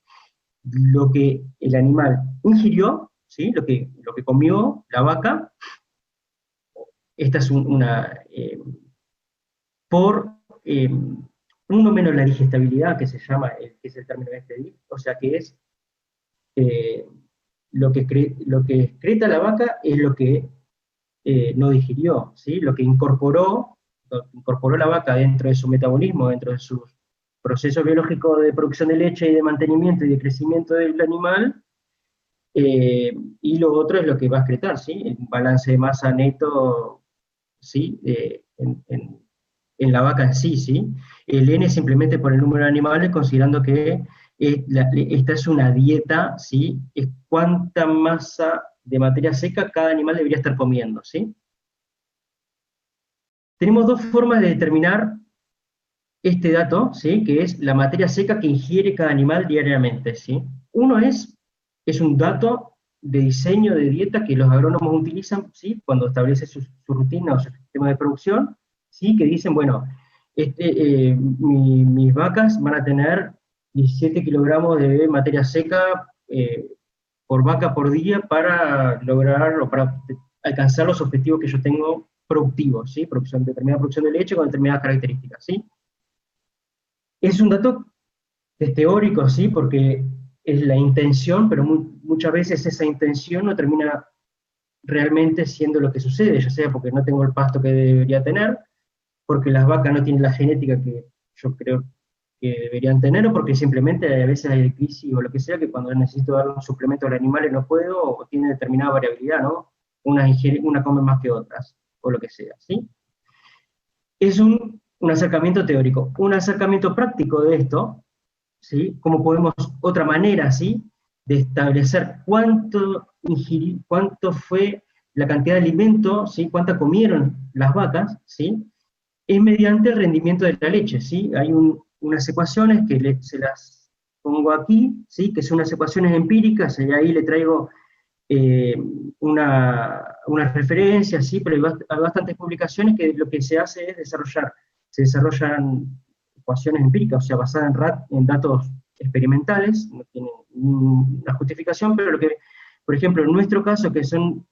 lo que el animal ingirió, ¿sí? Lo que comió la vaca. Esta es por uno menos la digestibilidad, que se llama, que es el término este, o sea que es eh, lo que excreta la vaca es lo que no digirió, ¿sí? Lo que incorporó la vaca dentro de su metabolismo, dentro de sus procesos biológicos de producción de leche y de mantenimiento y de crecimiento del animal, y lo otro es lo que va a excretar, ¿sí? Un balance de masa neto, ¿sí? En la vaca en sí, ¿sí? El N simplemente por el número de animales, considerando que esta es una dieta, ¿sí? Es cuánta masa de materia seca cada animal debería estar comiendo, ¿sí? Tenemos dos formas de determinar este dato, ¿sí? Que es la materia seca que ingiere cada animal diariamente, ¿sí? Uno es un dato de diseño de dieta que los agrónomos utilizan, ¿sí? Cuando establecen su rutina o su sistema de producción, ¿sí? Que dicen, bueno, mis vacas van a tener 17 kilogramos de materia seca por vaca por día para lograr o para alcanzar los objetivos que yo tengo productivos, ¿sí? Determinada producción de leche con determinadas características, ¿sí? Es un dato es teórico, sí, porque es la intención, pero muchas veces esa intención no termina realmente siendo lo que sucede, ya sea porque no tengo el pasto que debería tener, porque las vacas no tienen la genética que yo creo que deberían tener, o porque simplemente a veces hay crisis o lo que sea, que cuando necesito dar un suplemento a los animales no puedo, o tiene determinada variabilidad, ¿no? Una come más que otras, o lo que sea, ¿sí? Es un acercamiento teórico. Un acercamiento práctico de esto, ¿sí? Como podemos, otra manera, ¿sí? De establecer cuánto fue la cantidad de alimento, ¿sí? Cuánta comieron las vacas, ¿sí? Es mediante el rendimiento de la leche, ¿sí? Hay unas ecuaciones que se las pongo aquí, ¿sí? Que son unas ecuaciones empíricas, y ahí le traigo unas referencias, ¿sí? Pero hay bastantes publicaciones que lo que se hace es se desarrollan ecuaciones empíricas, o sea, basadas en datos experimentales, no tienen una justificación, pero por ejemplo, en nuestro caso, que son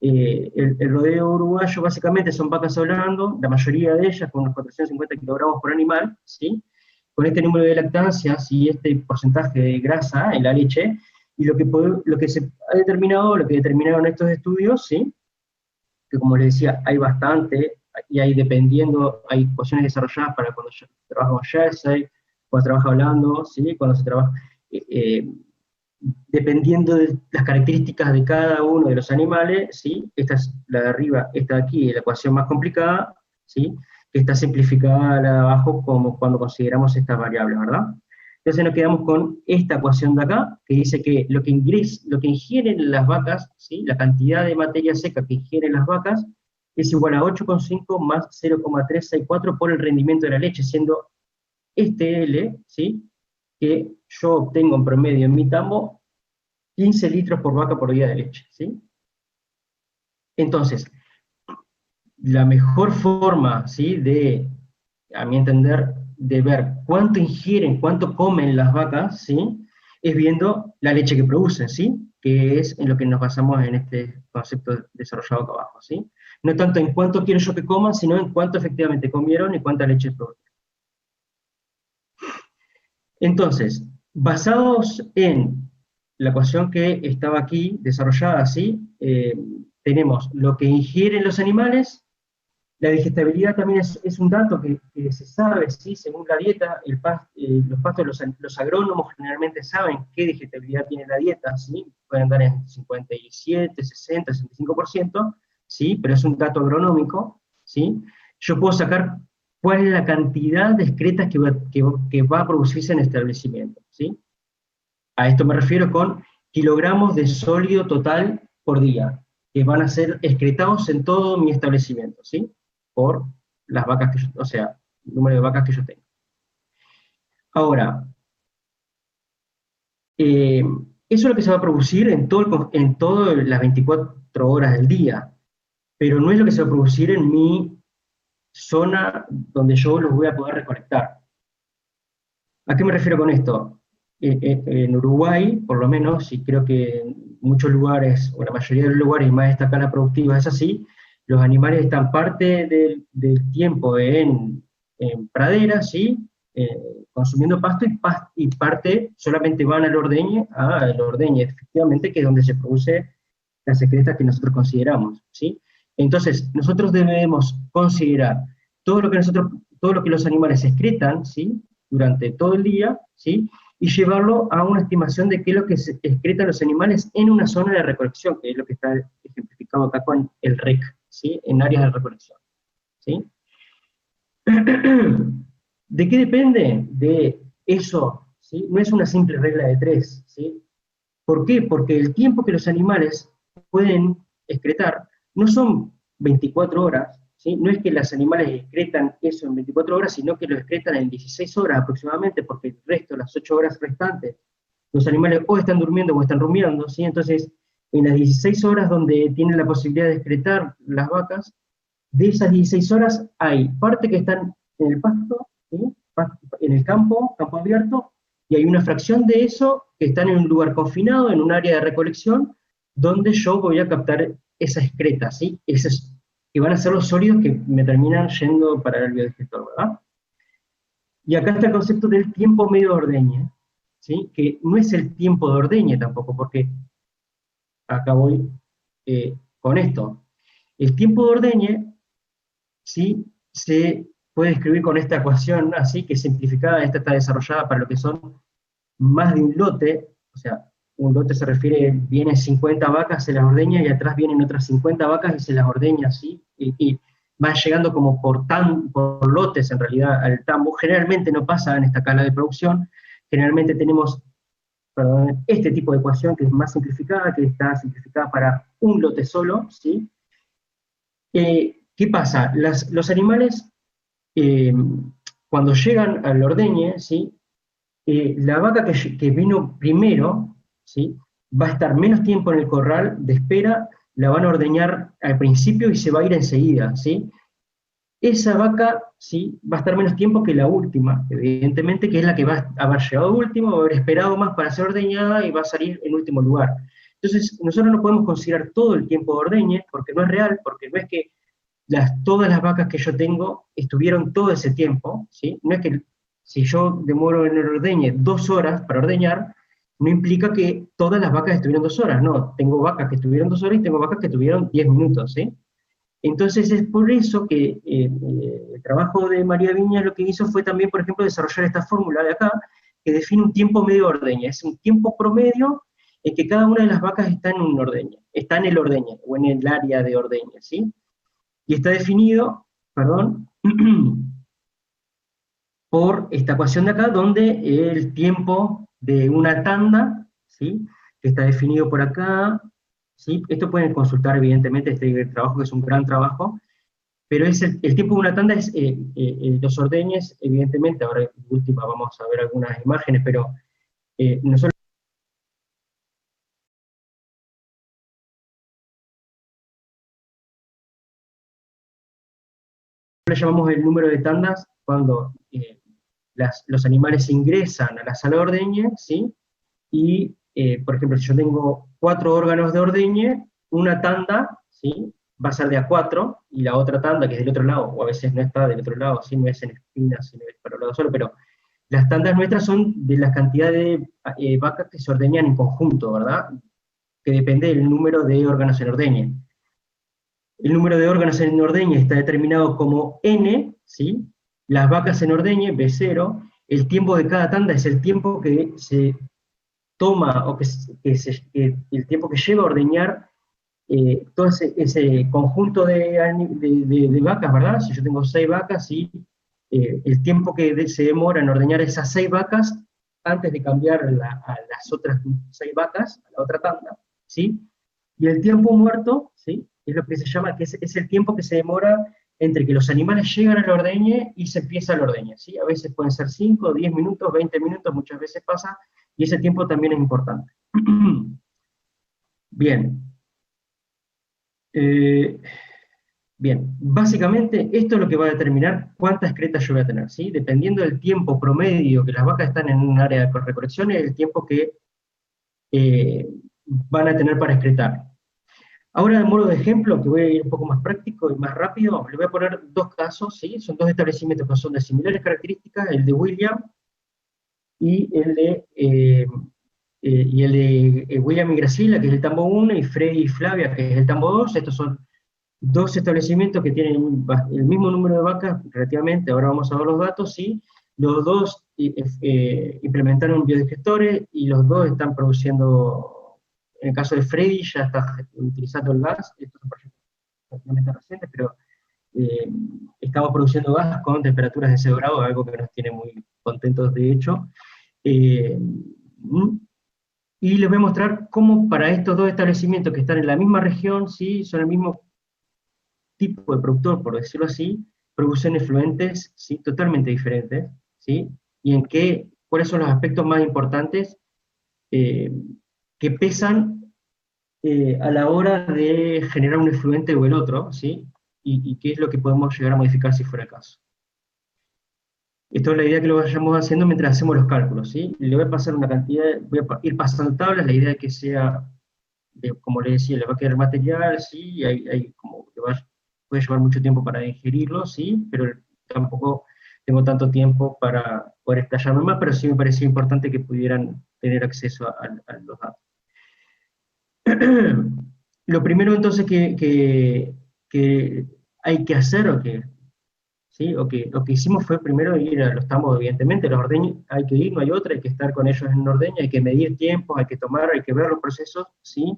el rodeo uruguayo, básicamente son vacas hablando, la mayoría de ellas con unos 450 kilogramos por animal, ¿sí? Con este número de lactancias y este porcentaje de grasa en la leche, y lo que se ha determinado, lo que determinaron estos estudios, ¿sí? Que como les decía, hay bastante, y hay hay ecuaciones desarrolladas para cuando yo trabajo en Jersey, cuando trabajo hablando, ¿sí? Cuando se trabaja, dependiendo de las características de cada uno de los animales, ¿sí? Esta es la de arriba, esta de aquí, la ecuación más complicada, ¿sí? Que está simplificada la de abajo como cuando consideramos estas variables, ¿verdad? Entonces nos quedamos con esta ecuación de acá, que dice que lo que ingieren las vacas, ¿sí? La cantidad de materia seca que ingieren las vacas, es igual a 8,5 más 0,364 por el rendimiento de la leche, siendo este L, ¿sí? Que yo obtengo en promedio en mi tambo 15 litros por vaca por día de leche, ¿sí? Entonces, la mejor forma, ¿sí? A mi entender, de ver cuánto ingieren, cuánto comen las vacas, ¿sí? Es viendo la leche que producen, ¿sí? Que es en lo que nos basamos en este concepto desarrollado acá abajo, ¿sí? No tanto en cuánto quiero yo que coman, sino en cuánto efectivamente comieron y cuánta leche producen. Entonces, basados en la ecuación que estaba aquí desarrollada así, tenemos lo que ingieren los animales. La digestibilidad también es un dato que se sabe, ¿sí? Según la dieta, los pastos, los agrónomos generalmente saben qué digestibilidad tiene la dieta, ¿sí? Pueden andar en 57, 60, 65%, ¿sí? Pero es un dato agronómico, ¿sí? Yo puedo sacar cuál es la cantidad de excretas que va a producirse en el establecimiento, ¿sí? A esto me refiero con kilogramos de sólido total por día, que van a ser excretados en todo mi establecimiento, ¿sí? Por las vacas que yo, o sea, el número de vacas que yo tengo. Ahora, eso es lo que se va a producir en todas las 24 horas del día, pero no es lo que se va a producir en mi zona donde yo los voy a poder recolectar. ¿A qué me refiero con esto? En Uruguay, por lo menos, y creo que en muchos lugares, o la mayoría de los lugares, y más esta escala productiva es así, los animales están parte del tiempo en praderas, ¿sí? Consumiendo pasto, y parte solamente van al ordeñe, efectivamente, que es donde se produce las excretas que nosotros consideramos, ¿sí? Entonces, nosotros debemos considerar todo lo que los animales excretan, ¿sí? Durante todo el día, ¿sí? Y llevarlo a una estimación de qué es lo que se excretan los animales en una zona de recolección, que es lo que está ejemplificado acá con el REC, ¿sí? En áreas de recolección, ¿sí? ¿De qué depende? De eso, ¿sí? No es una simple regla de tres, ¿sí? ¿Por qué? Porque el tiempo que los animales pueden excretar no son 24 horas, ¿sí? No es que los animales excretan eso en 24 horas, sino que lo excretan en 16 horas aproximadamente, porque el resto, las 8 horas restantes, los animales o están durmiendo o están rumiando, ¿sí? Entonces, en las 16 horas donde tienen la posibilidad de excretar las vacas, de esas 16 horas hay parte que están en el pasto, ¿sí? En el campo abierto, y hay una fracción de eso que están en un lugar confinado, en un área de recolección, donde yo voy a captar esa excreta, ¿sí? Esos, que van a ser los sólidos que me terminan yendo para el biodigestor, ¿verdad? Y acá está el concepto del tiempo medio de ordeñe, ¿sí? Que no es el tiempo de ordeñe tampoco, porque acá voy con esto. El tiempo de ordeñe, ¿sí? Se puede escribir con esta ecuación así, que es simplificada. Esta está desarrollada para lo que son más de un lote, o sea, un lote se refiere, vienen 50 vacas, se las ordeña, y atrás vienen otras 50 vacas y se las ordeña así, y van llegando como por lotes en realidad al tambo. Generalmente no pasa en esta escala de producción, generalmente tenemos, perdón, este tipo de ecuación que es más simplificada, que está simplificada para un lote solo, ¿sí? ¿Qué pasa? Los animales, eh, cuando llegan al ordeñe, ¿sí? La vaca que vino primero, ¿sí? Va a estar menos tiempo en el corral de espera, la van a ordeñar al principio y se va a ir enseguida, ¿sí? Esa vaca, ¿sí? Va a estar menos tiempo que la última, evidentemente, que es la que va a haber llegado último, va a haber esperado más para ser ordeñada y va a salir en último lugar. Entonces, nosotros no podemos considerar todo el tiempo de ordeñe, porque no es real, porque no es que todas las vacas que yo tengo estuvieron todo ese tiempo, ¿sí? No es que si yo demoro en el ordeñe 2 horas para ordeñar, no implica que todas las vacas estuvieron 2 horas, no, tengo vacas que estuvieron 2 horas y tengo vacas que estuvieron 10 minutos, ¿sí? Entonces es por eso que el trabajo de María Viña lo que hizo fue también, por ejemplo, desarrollar esta fórmula de acá, que define un tiempo medio de ordeña, es un tiempo promedio en que cada una de las vacas está en un ordeñe, está en el ordeñe, o en el área de ordeñe, ¿sí? Y está definido, perdón, por esta ecuación de acá, donde el tiempo de una tanda, ¿sí? Que está definido por acá, ¿sí? Esto pueden consultar evidentemente este trabajo, que es un gran trabajo, pero es el tiempo de una tanda es los ordeñes, evidentemente. Ahora última vamos a ver algunas imágenes, pero nosotros le llamamos el número de tandas cuando los animales ingresan a la sala de ordeñe, ¿sí? Y, por ejemplo, si yo tengo 4 órganos de ordeñe, una tanda, ¿sí? Va a ser de a 4, y la otra tanda, que es del otro lado, o a veces no está del otro lado, ¿sí? No es en espinas, sino es para el lado solo, pero las tandas nuestras son de la cantidad de vacas que se ordeñan en conjunto, ¿verdad? Que depende del número de órganos en ordeñe. El número de órganos en ordeñe está determinado como N, ¿sí? Las vacas en ordeñe, B0, el tiempo de cada tanda es el tiempo que se toma, o el tiempo que lleva a ordeñar todo ese conjunto de vacas, ¿verdad? Si yo tengo 6 vacas, y el tiempo que se demora en ordeñar esas 6 vacas antes de cambiar a las otras 6 vacas, a la otra tanda, ¿sí? Y el tiempo muerto, ¿sí? Es lo que se llama, que es el tiempo que se demora entre que los animales llegan al ordeñe y se empieza el ordeñe, ¿sí? A veces pueden ser 5, 10 minutos, 20 minutos, muchas veces pasa, y ese tiempo también es importante. Bien. Bien, básicamente esto es lo que va a determinar cuántas excretas yo voy a tener, ¿sí? Dependiendo del tiempo promedio que las vacas están en un área de recolección, es el tiempo que van a tener para excretar. Ahora, de modo de ejemplo, que voy a ir un poco más práctico y más rápido, le voy a poner dos casos, ¿sí? Son dos establecimientos que son de similares características, el de William y el de William y Graciela, que es el tambo 1, y Freddy y Flavia, que es el tambo 2. Estos son dos establecimientos que tienen el mismo número de vacas, relativamente, ahora vamos a ver los datos, ¿sí? Los dos implementaron biodigestores y los dos están produciendo, en el caso de Freddy ya está utilizando el gas, estos son proyectos relativamente recientes, pero estamos produciendo gas con temperaturas de 0 grados, algo que nos tiene muy contentos de hecho. Eh, y les voy a mostrar cómo para estos dos establecimientos que están en la misma región, ¿sí? Son el mismo tipo de productor, por decirlo así, producen efluentes, ¿sí? Totalmente diferentes, ¿sí? Y cuáles son los aspectos más importantes que pesan a la hora de generar un efluente o el otro, ¿sí? Y qué es lo que podemos llegar a modificar si fuera el caso. Esto es la idea que lo vayamos haciendo mientras hacemos los cálculos, ¿sí? Le voy a pasar una cantidad, voy a ir pasando tablas, la idea es que sea, como le decía, le va a quedar material, ¿sí? Hay como que puede llevar mucho tiempo para digerirlo, ¿sí? Pero tampoco tengo tanto tiempo para poder explayarme más, pero sí me parecía importante que pudieran tener acceso a los datos. Lo primero entonces que hay que hacer, ¿sí? Lo que hicimos fue primero ir a los tambos, evidentemente, los ordeños, hay que ir, no hay otra, hay que estar con ellos en ordeño, hay que medir tiempos, hay que tomar, hay que ver los procesos, ¿sí?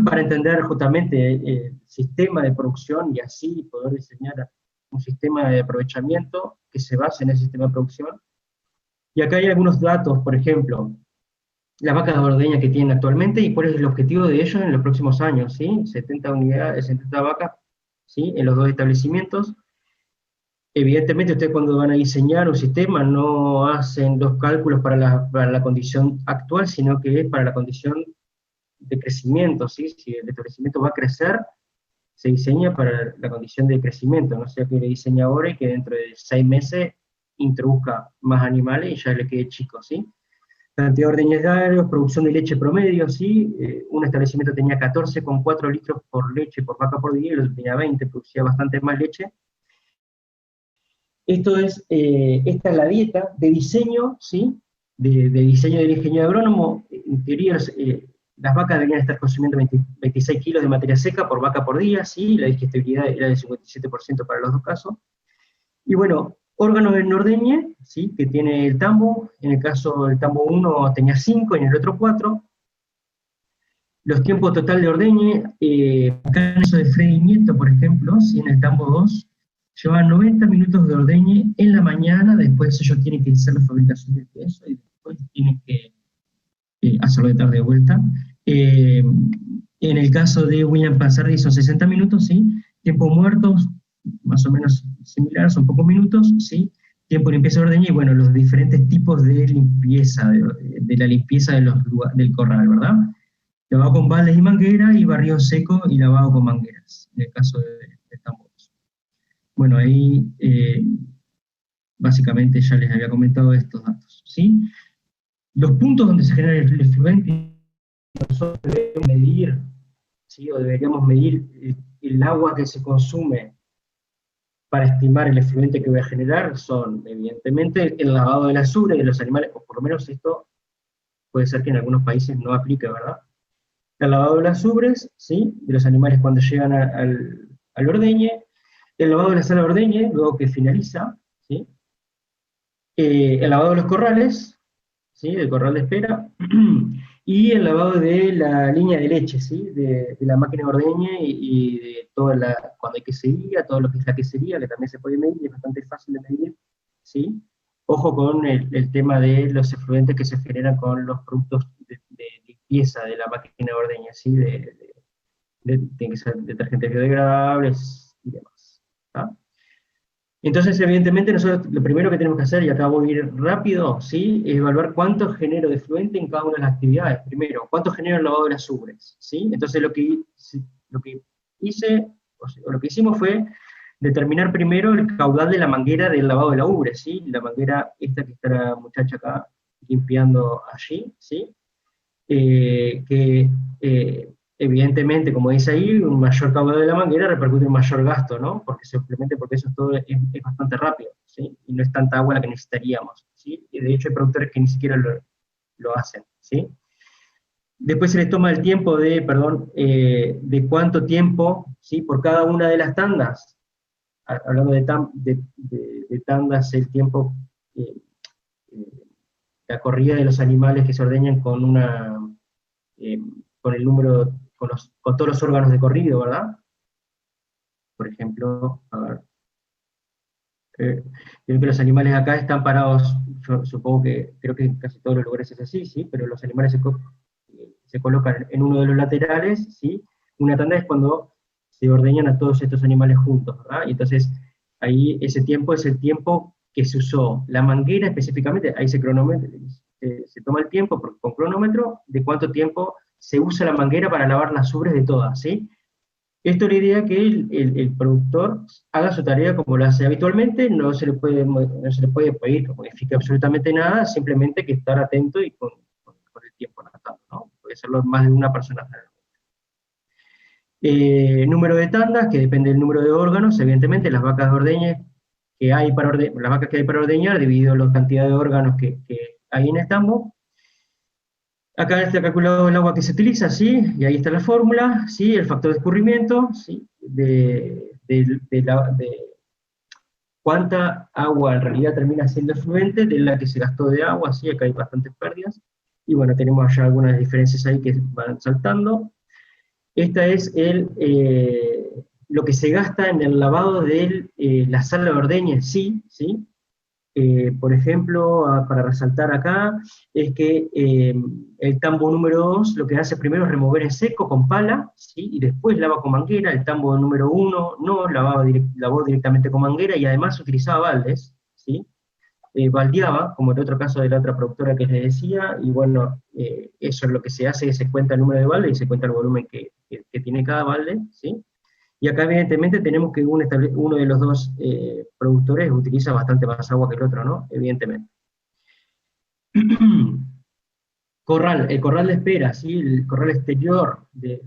Para entender justamente el sistema de producción y así poder diseñar un sistema de aprovechamiento que se base en ese sistema de producción. Y acá hay algunos datos, por ejemplo, las vacas de ordeña que tienen actualmente y cuál es el objetivo de ellos en los próximos años, ¿sí? 70 unidades, 70 vacas, ¿sí? En los dos establecimientos. Evidentemente, ustedes cuando van a diseñar un sistema no hacen los cálculos para la condición actual, sino que es para la condición de crecimiento, ¿sí? Si el establecimiento va a crecer, se diseña para la condición de crecimiento, no sea que le diseñe ahora y que dentro de 6 meses introduzca más animales y ya le quede chico, ¿sí? Cantidad de ordeñes diarios, producción de leche promedio, ¿sí? Un establecimiento tenía 14,4 litros por leche por vaca por día, y el otro tenía 20, producía bastante más leche. Esta es la dieta de diseño, ¿sí? De diseño del ingeniero agrónomo. En teoría, las vacas deberían estar consumiendo 26 kilos de materia seca por vaca por día, ¿sí? La digestibilidad era del 57% para los dos casos. Y bueno, órganos en ordeñe, ¿sí? Que tiene el tambo, en el caso del tambo 1 tenía 5 y en el otro 4. Los tiempos total de ordeñe, acá en el caso de Freddy Nieto, por ejemplo, ¿sí? En el tambo 2, llevan 90 minutos de ordeñe en la mañana, después ellos tienen que hacer la fabricación del queso y después tienen que hacerlo de tarde de vuelta. En el caso de William Panzerdi son 60 minutos, ¿sí? Tiempo muertos, más o menos similar, son pocos minutos, ¿sí? Tiempo de limpieza de ordeñe y bueno, los diferentes tipos de limpieza, de la limpieza del corral, ¿verdad? Lavado con baldes y manguera y barrido seco y lavado con mangueras, en el caso de tambores. Bueno, ahí básicamente ya les había comentado estos datos, ¿sí? Los puntos donde se genera el efluente, nosotros debemos medir, ¿sí? O deberíamos medir el agua que se consume para estimar el efluente que voy a generar, son evidentemente el lavado de las ubres de los animales, o por lo menos esto puede ser que en algunos países no aplique, ¿verdad? El lavado de las ubres, ¿sí? De los animales cuando llegan al ordeñe, el lavado de la sala de ordeñe, luego que finaliza, ¿sí? El lavado de los corrales, ¿sí? Del corral de espera, y el lavado de la línea de leche, ¿sí? De la máquina de ordeñe y de cuando hay quesería, todo lo que es la quesería, que también se puede medir, es bastante fácil de medir, ¿sí? Ojo con el tema de los efluentes que se generan con los productos de limpieza de la máquina de ordeña, ¿sí? Tienen que ser detergentes biodegradables y demás. ¿tá? Entonces, evidentemente, nosotros lo primero que tenemos que hacer, y acá voy a ir rápido, ¿sí? Es evaluar cuánto genero de efluente en cada una de las actividades. Primero, cuánto genera el lavado de las ubres, ¿sí? Entonces, lo que hice, o lo que hicimos fue determinar primero el caudal de la manguera del lavado de la ubre, ¿sí? La manguera esta que está la muchacha acá limpiando allí, ¿sí? Que evidentemente, como dice ahí, un mayor caudal de la manguera repercute en un mayor gasto, ¿no? Porque simplemente porque eso todo es bastante rápido, ¿sí? Y no es tanta agua la que necesitaríamos, ¿sí? Y de hecho hay productores que ni siquiera lo hacen, ¿sí? Después se le toma el tiempo de, perdón, de cuánto tiempo, ¿sí? Por cada una de las tandas. Hablando de tandas, el tiempo, eh, la corrida de los animales que se ordeñan con eh, con el número, con todos los órganos de corrido, ¿verdad? Por ejemplo, a ver, creo que los animales acá están parados, yo supongo que, creo que en casi todos los lugares es así, ¿sí? Pero los animales se colocan en uno de los laterales, ¿sí? Una tanda es cuando se ordeñan a todos estos animales juntos, ¿verdad? Y entonces, ahí ese tiempo es el tiempo que se usó. La manguera específicamente, ahí se toma el tiempo con cronómetro de cuánto tiempo se usa la manguera para lavar las ubres de todas, ¿sí? Esto es la idea que el productor haga su tarea como lo hace habitualmente, no se le puede pedir que modifique absolutamente nada, simplemente que estar atento y con el tiempo anotando, ¿no? Puede serlo más de una persona. Número de tandas, que depende del número de órganos, evidentemente las vacas de ordeñe las vacas que hay para ordeñar, dividido la cantidad de órganos que hay en el tambo. Acá está calculado el agua que se utiliza, ¿sí? Y ahí está la fórmula, ¿sí? El factor de escurrimiento, ¿sí? De cuánta agua en realidad termina siendo efluente, de la que se gastó de agua, ¿sí? Acá hay bastantes pérdidas. Y bueno, tenemos ya algunas diferencias ahí que van saltando. Esta es lo que se gasta en el lavado de la sala de ordeña en sí, ¿sí? Por ejemplo, para resaltar acá, es que el tambo número 2 lo que hace primero es remover en seco con pala, ¿sí? Y después lava con manguera. El tambo número 1 no, lavó directamente con manguera y además utilizaba baldes, ¿sí? Baldeaba, como en el otro caso de la otra productora que les decía, y bueno, eso es lo que se hace, se cuenta el número de balde y se cuenta el volumen que tiene cada balde, ¿sí? Y acá evidentemente tenemos que uno de los dos productores utiliza bastante más agua que el otro, ¿no? Evidentemente. El corral de espera, ¿sí? El corral exterior de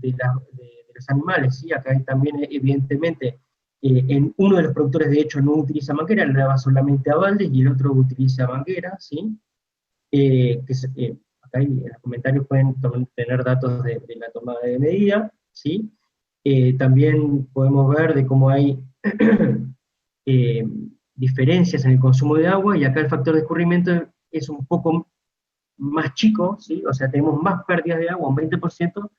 los animales, ¿sí? Acá también evidentemente en uno de los productores de hecho no utiliza manguera, le lava solamente a baldes y el otro utiliza manguera, ¿sí? Acá en los comentarios pueden tener datos de la tomada de medida, ¿sí? También podemos ver de cómo hay eh, diferencias en el consumo de agua, y acá el factor de escurrimiento es un poco más chico, ¿sí? O sea, tenemos más pérdidas de agua, un 20%,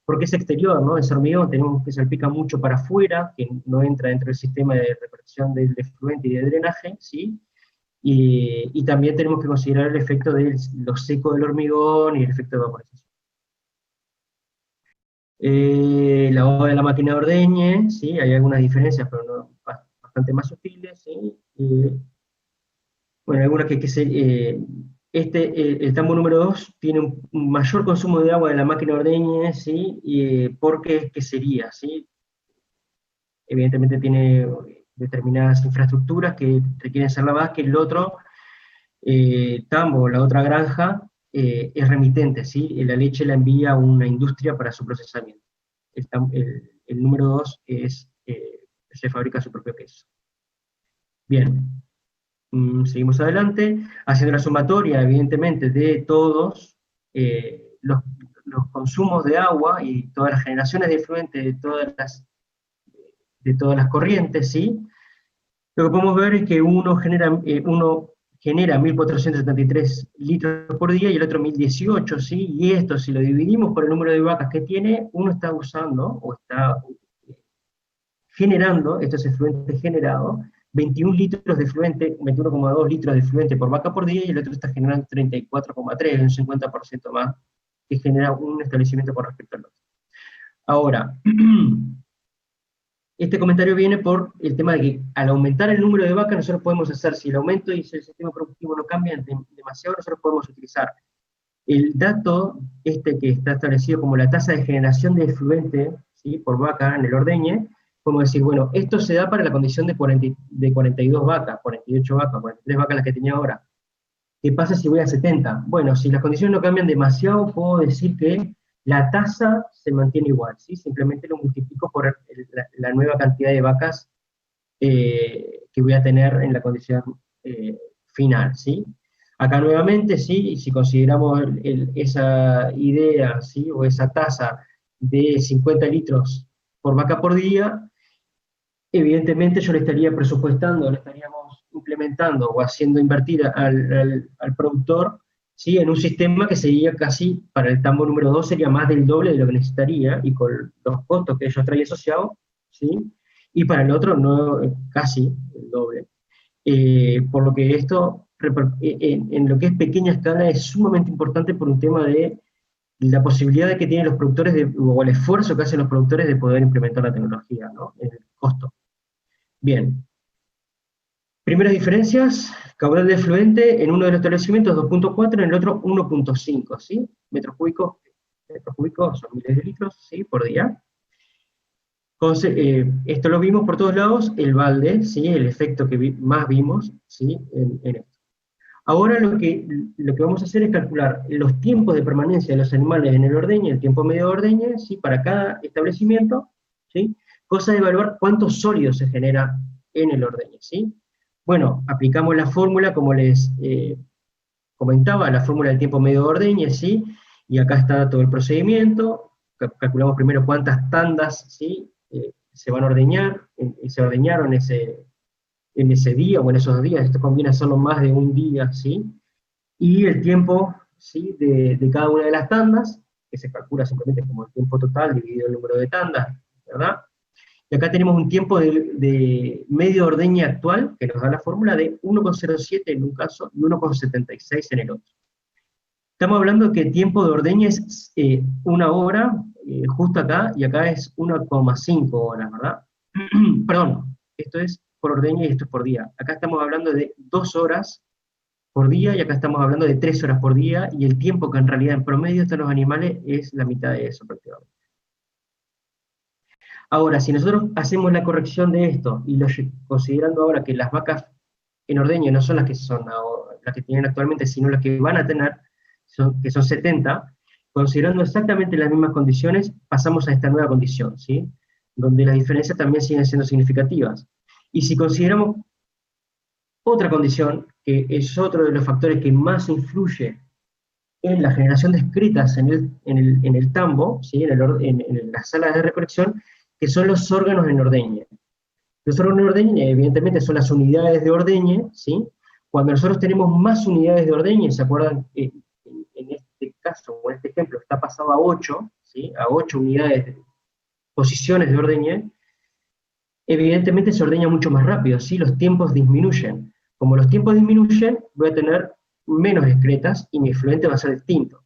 porque es exterior, ¿no? Es hormigón, tenemos que salpica mucho para afuera, que no entra dentro del sistema de repartición del efluente y de drenaje, ¿sí? Y también tenemos que considerar el efecto de lo seco del hormigón y el efecto de evaporización. La hoja de la máquina de ordeñe, ¿sí? Hay algunas diferencias, pero no, bastante más sutiles, ¿sí? Bueno, algunas el tambo número 2 tiene un mayor consumo de agua de la máquina de ordeñe, ¿sí? ¿Por qué? ¿Qué sería? ¿Sí? Evidentemente tiene determinadas infraestructuras que requieren ser lavadas, que el otro tambo, la otra granja, es remitente, ¿sí? La leche la envía a una industria para su procesamiento. El número 2 se fabrica su propio queso. Bien, seguimos adelante, haciendo la sumatoria, evidentemente, de todos los consumos de agua y todas las generaciones de efluentes de todas las corrientes, ¿sí? Lo que podemos ver es que uno genera 1.473 litros por día y el otro 1.018, ¿sí? Y esto, si lo dividimos por el número de vacas que tiene, uno está usando o está generando, estos efluentes generados, 21 litros de efluente, 21,2 litros de efluente por vaca por día, y el otro está generando 34,3, un 50% más, que genera un establecimiento con respecto al otro. Ahora, este comentario viene por el tema de que al aumentar el número de vacas, nosotros podemos hacer, si el aumento y si el sistema productivo no cambia demasiado, nosotros podemos utilizar el dato que está establecido como la tasa de generación de efluente, ¿sí?, por vaca en el ordeñe, como decir, bueno, esto se da para la condición de 42 vacas, 48 vacas, 43 vacas las que tenía ahora. ¿Qué pasa si voy a 70? Bueno, si las condiciones no cambian demasiado, puedo decir que la tasa se mantiene igual, ¿sí? Simplemente lo multiplico por la nueva cantidad de vacas que voy a tener en la condición final, ¿sí? Acá nuevamente, ¿sí?, si consideramos esa idea, ¿sí?, o esa tasa de 50 litros por vaca por día, evidentemente yo le estaría presupuestando, le estaríamos implementando o haciendo invertir al productor, ¿sí?, en un sistema que sería casi, para el tambo número 2, sería más del doble de lo que necesitaría, y con los costos que ellos traen asociados, ¿sí?, y para el otro no, casi el doble. Por lo que esto, en lo que es pequeña escala, es sumamente importante por un tema de la posibilidad que tienen los productores, o el esfuerzo que hacen los productores de poder implementar la tecnología, ¿no?, en el costo. Bien. Primeras diferencias: caudal de efluente en uno de los establecimientos 2.4, en el otro 1.5, ¿sí? Metros cúbicos son miles de litros, ¿sí?, por día. Esto lo vimos por todos lados, el balde, ¿sí?, el efecto que más vimos, ¿sí?, en esto. Ahora lo que vamos a hacer es calcular los tiempos de permanencia de los animales en el ordeñe, el tiempo medio de ordeñe, ¿sí?, para cada establecimiento, ¿sí?, cosa de evaluar cuánto sólido se genera en el ordeñe, ¿sí? Bueno, aplicamos la fórmula, como les comentaba, la fórmula del tiempo medio de ordeñe, ¿sí?, y acá está todo el procedimiento. Calculamos primero cuántas tandas, ¿sí?, se van a ordeñar, se ordeñaron en ese día o en esos 2 días. Esto conviene hacerlo más de un día, ¿sí?, y el tiempo, ¿sí?, de cada una de las tandas, que se calcula simplemente como el tiempo total dividido el número de tandas, ¿verdad? Y acá tenemos un tiempo de medio ordeñe actual, que nos da la fórmula de 1,07 en un caso y 1,76 en el otro. Estamos hablando de que el tiempo de ordeñe es 1 hora, justo acá, y acá es 1,5 horas, ¿verdad? Perdón, esto es por ordeñe y esto es por día. Acá estamos hablando de 2 horas por día, y acá estamos hablando de 3 horas por día, y el tiempo que en realidad en promedio están los animales es la mitad de eso prácticamente. Ahora, si nosotros hacemos la corrección de esto, y considerando ahora que las vacas en ordeño no son las que tienen actualmente, sino las que van a tener, que son 70, considerando exactamente las mismas condiciones, pasamos a esta nueva condición, ¿sí?, donde las diferencias también siguen siendo significativas. Y si consideramos otra condición, que es otro de los factores que más influye en la generación de excretas en el tambo, ¿sí?, en las salas de recolección, que son los órganos en ordeñe. Los órganos en ordeñe, evidentemente, son las unidades de ordeñe, ¿sí? Cuando nosotros tenemos más unidades de ordeñe, ¿se acuerdan? En este caso, o en este ejemplo, está pasado a 8, ¿sí?, a 8 unidades, posiciones de ordeñe, evidentemente se ordeña mucho más rápido, ¿sí?, los tiempos disminuyen. Como los tiempos disminuyen, voy a tener menos excretas y mi efluente va a ser distinto.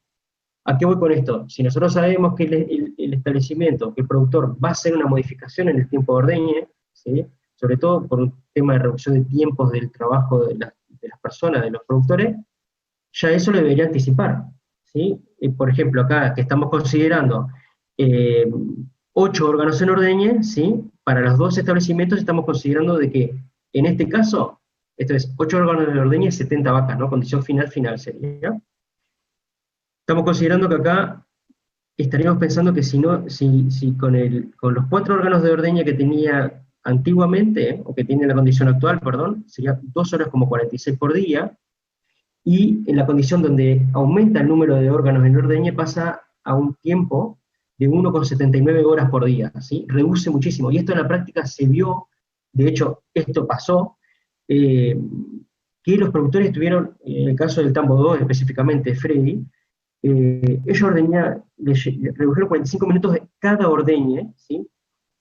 ¿A qué voy con esto? Si nosotros sabemos que el establecimiento, que el productor va a hacer una modificación en el tiempo de ordeñe, ¿sí?, sobre todo por un tema de reducción de tiempos del trabajo de las personas, de los productores, ya eso lo debería anticipar, ¿sí? Por ejemplo, acá que estamos considerando 8 órganos en ordeñe, ¿sí?, para los 2 establecimientos estamos considerando de que, en este caso, esto es 8 órganos en ordeñe y 70 vacas, ¿no? Condición final sería. Estamos considerando que acá estaríamos pensando que si con los 4 órganos de ordeña que tenía antiguamente, o que tiene la condición actual, perdón, sería 2 horas como 46 por día, y en la condición donde aumenta el número de órganos en ordeña pasa a un tiempo de 1,79 horas por día, ¿sí? Reduce muchísimo, y esto en la práctica se vio, de hecho, esto pasó, que los productores tuvieron, en el caso del tambo 2 específicamente, Freddy, ellos redujeron 45 minutos de cada ordeñe, ¿sí?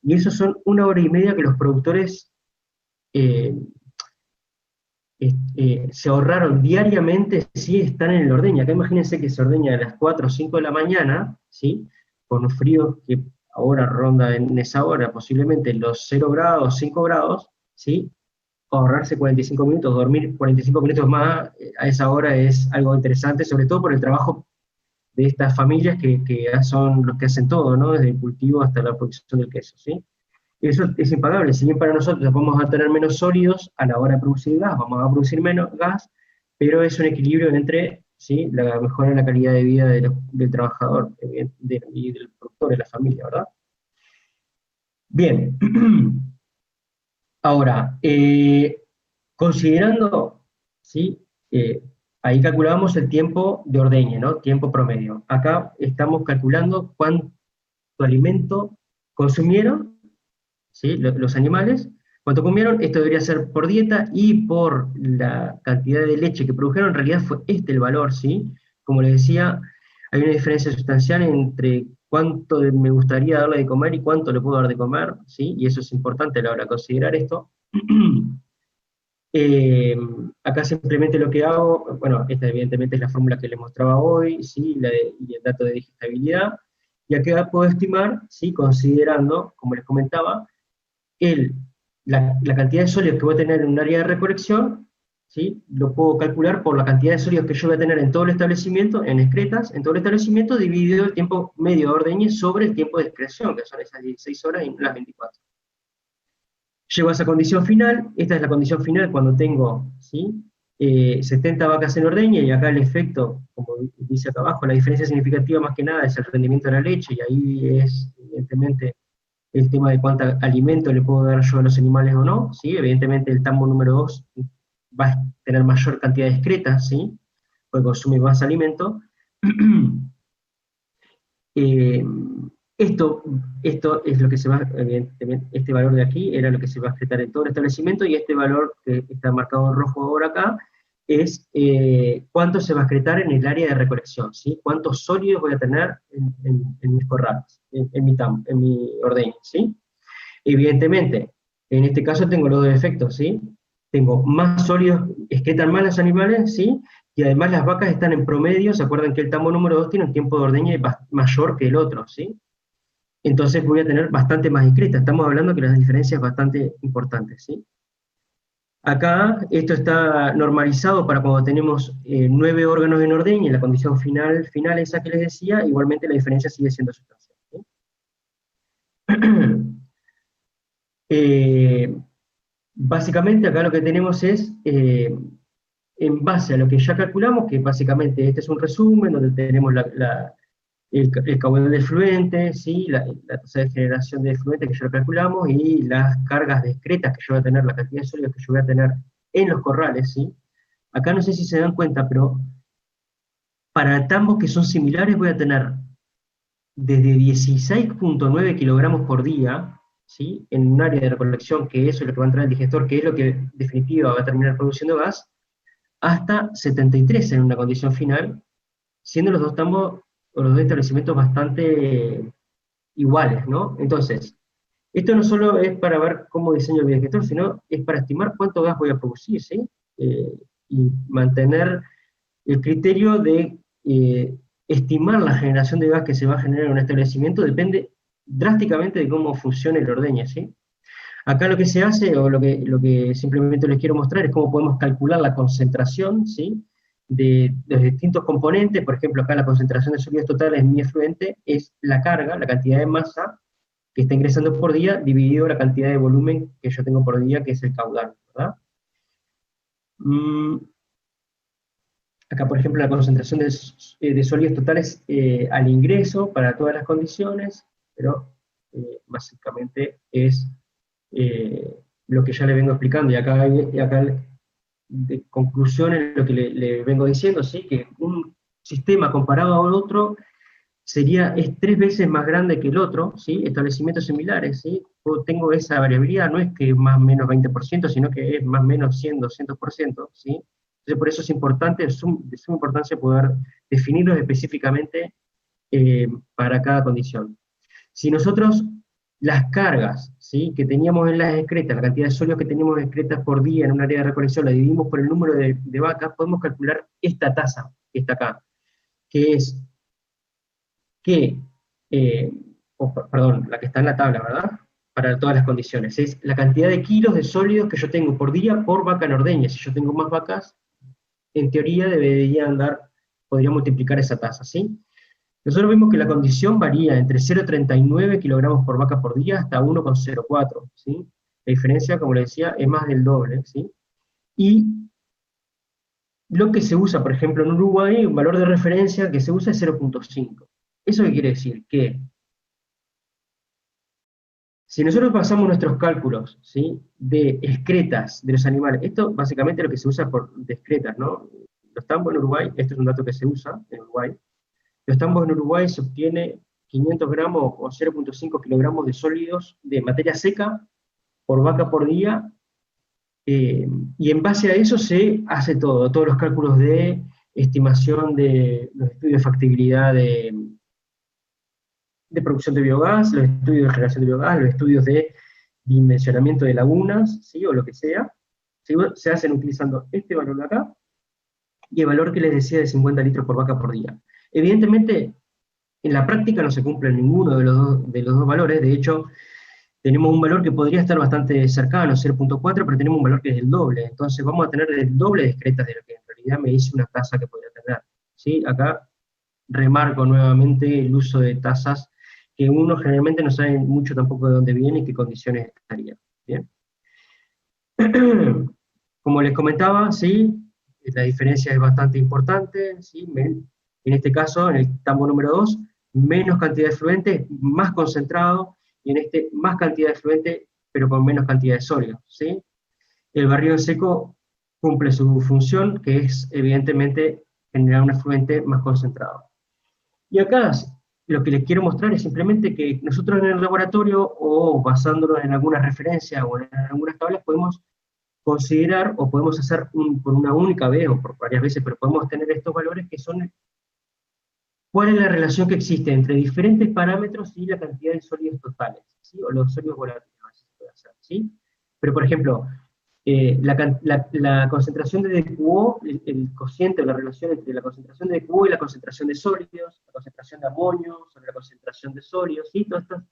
Y eso son 1 hora y media que los productores se ahorraron diariamente si están en el ordeñe. Acá imagínense que se ordeña a las 4 o 5 de la mañana, ¿sí?, con un frío que ahora ronda en esa hora posiblemente los 0 grados, 5 grados, ¿sí? Ahorrarse 45 minutos, dormir 45 minutos más a esa hora es algo interesante, sobre todo por el trabajo de estas familias que son los que hacen todo, ¿no? Desde el cultivo hasta la producción del queso, ¿sí? Eso es impagable, si bien para nosotros vamos a tener menos sólidos a la hora de producir gas, vamos a producir menos gas, pero es un equilibrio entre, ¿sí?, la mejora en la calidad de vida del trabajador y del productor, de la familia, ¿verdad? Bien, ahora, considerando, ¿sí? Ahí calculamos el tiempo de ordeñe, ¿no? Tiempo promedio. Acá estamos calculando cuánto alimento consumieron, ¿sí? Los animales, cuánto comieron. Esto debería ser por dieta y por la cantidad de leche que produjeron. En realidad fue este el valor, ¿sí? Como les decía, hay una diferencia sustancial entre cuánto me gustaría darle de comer y cuánto le puedo dar de comer, ¿sí? Y eso es importante a la hora de considerar esto. Acá simplemente lo que hago, bueno, esta evidentemente es la fórmula que les mostraba hoy, ¿sí? Y el dato de digestibilidad, y acá puedo estimar, ¿sí?, considerando, como les comentaba, la cantidad de sólidos que voy a tener en un área de recolección, ¿sí? Lo puedo calcular por la cantidad de sólidos que yo voy a tener en todo el establecimiento, en excretas, en todo el establecimiento, dividido el tiempo medio de ordeñe sobre el tiempo de excreción, que son esas 16 horas y no las 24. Llego a esa condición final, esta es la condición final cuando tengo, ¿sí?, 70 vacas en ordeña, y acá el efecto, como dice acá abajo, la diferencia significativa más que nada es el rendimiento de la leche, y ahí es evidentemente el tema de cuánto alimento le puedo dar yo a los animales o no, ¿sí? Evidentemente el tambo número 2 va a tener mayor cantidad de excretas, ¿sí?, porque consume más alimento. Eh, esto es lo que se va, evidentemente, este valor de aquí era lo que se va a excretar en todo el establecimiento, y este valor que está marcado en rojo ahora acá es cuánto se va a excretar en el área de recolección, ¿sí? Cuántos sólidos voy a tener en mis corrales, en mi ordeño, ¿sí? Evidentemente, en este caso tengo los dos efectos, ¿sí? Tengo más sólidos, excretan más los animales, ¿sí? Y además las vacas están en promedio, ¿se acuerdan que el tambo número 2 tiene un tiempo de ordeña mayor que el otro, ¿sí? Entonces voy a tener bastante más excreta. Estamos hablando que las diferencias bastante importantes, ¿sí? Acá esto está normalizado para cuando tenemos 9 órganos en ordeña, en la condición final esa que les decía, igualmente la diferencia sigue siendo sustancial, ¿sí? Básicamente acá lo que tenemos es, en base a lo que ya calculamos, que básicamente este es un resumen donde tenemos el caudal de fluente, ¿sí?, la tasa de generación de fluente que ya lo calculamos, y las cargas de excretas que yo voy a tener, la cantidad de sólidos que yo voy a tener en los corrales, ¿sí? Acá no sé si se dan cuenta, pero para tambos que son similares voy a tener desde 16,9 kilogramos por día, ¿sí?, en un área de recolección, que eso es lo que va a entrar en el digestor, que es lo que en definitiva va a terminar produciendo gas, hasta 73 en una condición final, siendo los dos tambos o los dos establecimientos bastante iguales, ¿no? Entonces, esto no solo es para ver cómo diseño el biodigester, sino es para estimar cuánto gas voy a producir, ¿sí? Y mantener el criterio de estimar la generación de gas que se va a generar en un establecimiento depende drásticamente de cómo funcione el ordeñe, ¿sí? Acá lo que se hace, o lo que simplemente les quiero mostrar, es cómo podemos calcular la concentración, ¿sí?, de los distintos componentes. Por ejemplo, acá la concentración de sólidos totales en mi efluente es la carga, la cantidad de masa que está ingresando por día, dividido la cantidad de volumen que yo tengo por día, que es el caudal, ¿verdad? Acá, por ejemplo, la concentración de sólidos totales al ingreso para todas las condiciones, pero básicamente es lo que ya le vengo explicando, y acá de conclusión es lo que le vengo diciendo, ¿sí? Que un sistema comparado a otro es 3 veces más grande que el otro, ¿sí? Establecimientos similares, ¿sí? Yo tengo esa variabilidad, no es que más o menos 20%, sino que es más o menos 100, 200%, ¿sí? Entonces por eso es importante, de suma importancia poder definirlos específicamente para cada condición. Si nosotros las cargas, ¿sí?, que teníamos en las excretas, la cantidad de sólidos que teníamos excretas por día en un área de recolección, la dividimos por el número de vacas, podemos calcular esta tasa que está acá, que es que perdón, la que está en la tabla, ¿verdad? Para todas las condiciones, es la cantidad de kilos de sólidos que yo tengo por día por vaca en ordeña. Si yo tengo más vacas, en teoría podría multiplicar esa tasa, ¿sí? Nosotros vemos que la condición varía entre 0,39 kilogramos por vaca por día hasta 1,04, ¿sí? La diferencia, como les decía, es más del doble, ¿sí? Y lo que se usa, por ejemplo, en Uruguay, un valor de referencia que se usa es 0,5. ¿Eso qué quiere decir? Que si nosotros pasamos nuestros cálculos, ¿sí?, de excretas de los animales, esto básicamente es lo que se usa de excretas, ¿no? Los tambos en Uruguay, esto es un dato que se usa en Uruguay, los tambos en Uruguay se obtiene 500 gramos o 0,5 kilogramos de sólidos de materia seca por vaca por día, y en base a eso se hace todos los cálculos de estimación de los estudios de factibilidad de producción de biogás, los estudios de generación de biogás, los estudios de dimensionamiento de lagunas, ¿sí?, o lo que sea, ¿sí?, se hacen utilizando este valor de acá, y el valor que les decía de 50 litros por vaca por día. Evidentemente, en la práctica no se cumple ninguno de los dos valores. De hecho, tenemos un valor que podría estar bastante cercano, 0,4, pero tenemos un valor que es el doble. Entonces vamos a tener el doble de excretas de lo que en realidad me dice una tasa que podría tener, ¿sí? Acá remarco nuevamente el uso de tasas que uno generalmente no sabe mucho tampoco de dónde viene y qué condiciones estarían. ¿Bien? Como les comentaba, ¿sí?, la diferencia es bastante importante, ¿sí? En este caso, en el tambo número 2, menos cantidad de fluente, más concentrado, y en este más cantidad de fluente, pero con menos cantidad de sólido, ¿sí? El barrido en seco cumple su función, que es evidentemente generar un efluente más concentrado. Y acá lo que les quiero mostrar es simplemente que nosotros en el laboratorio, o basándonos en alguna referencia o en algunas tablas, podemos considerar, o podemos hacer por una única vez o por varias veces, pero podemos tener estos valores que son cuál es la relación que existe entre diferentes parámetros y la cantidad de sólidos totales, ¿sí?, o los sólidos volátiles, a veces se puede hacer, ¿sí? Pero, por ejemplo, la concentración de DQO, el cociente o la relación entre la concentración de DQO y la concentración de sólidos, la concentración de amonio sobre la concentración de sólidos, ¿sí? Todas estas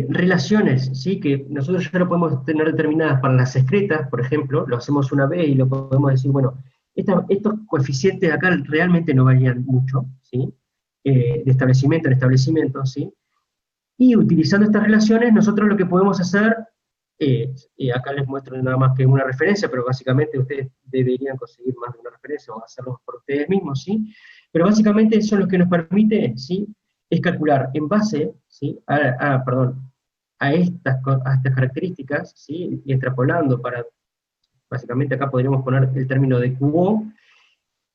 relaciones, ¿sí?, que nosotros ya lo podemos tener determinadas para las excretas, por ejemplo, lo hacemos una vez y lo podemos decir, bueno, estos coeficientes de acá realmente no varían mucho, ¿sí?, de establecimiento en establecimiento, ¿sí? Y utilizando estas relaciones, nosotros lo que podemos hacer, acá les muestro nada más que una referencia, pero básicamente ustedes deberían conseguir más de una referencia o hacerlo por ustedes mismos, ¿sí? Pero básicamente eso es lo que nos permite, ¿sí?, es calcular en base, ¿sí?, a estas características, ¿sí?, y extrapolando para, básicamente acá podríamos poner el término de QO,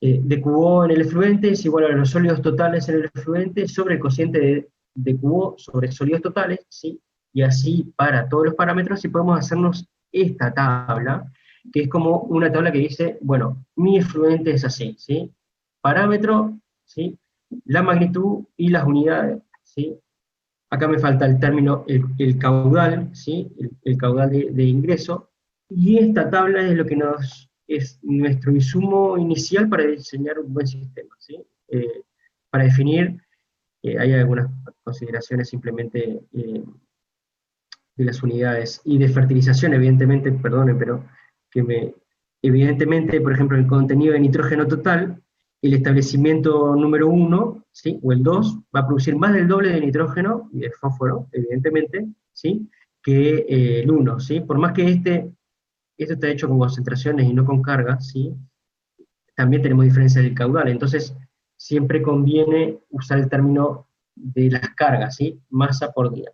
DQO en el efluente es igual a los sólidos totales en el efluente sobre el cociente de DQO sobre sólidos totales, ¿sí?, y así para todos los parámetros, y podemos hacernos esta tabla, que es como una tabla que dice, bueno, mi efluente es así, ¿sí?, parámetro, ¿sí?, la magnitud y las unidades, ¿sí? Acá me falta el término, el caudal, ¿sí?, el caudal de ingreso, y esta tabla es lo que es nuestro insumo inicial para diseñar un buen sistema, ¿sí? Para definir, hay algunas consideraciones simplemente de las unidades, y de fertilización, evidentemente, perdonen, pero evidentemente, por ejemplo, el contenido de nitrógeno total, el establecimiento número 1, ¿sí?, o el 2, va a producir más del doble de nitrógeno y de fósforo, evidentemente, ¿sí?, que el 1, ¿sí? Por más que esto está hecho con concentraciones y no con cargas, ¿sí?, también tenemos diferencia del caudal, entonces siempre conviene usar el término de las cargas, ¿sí?, masa por día.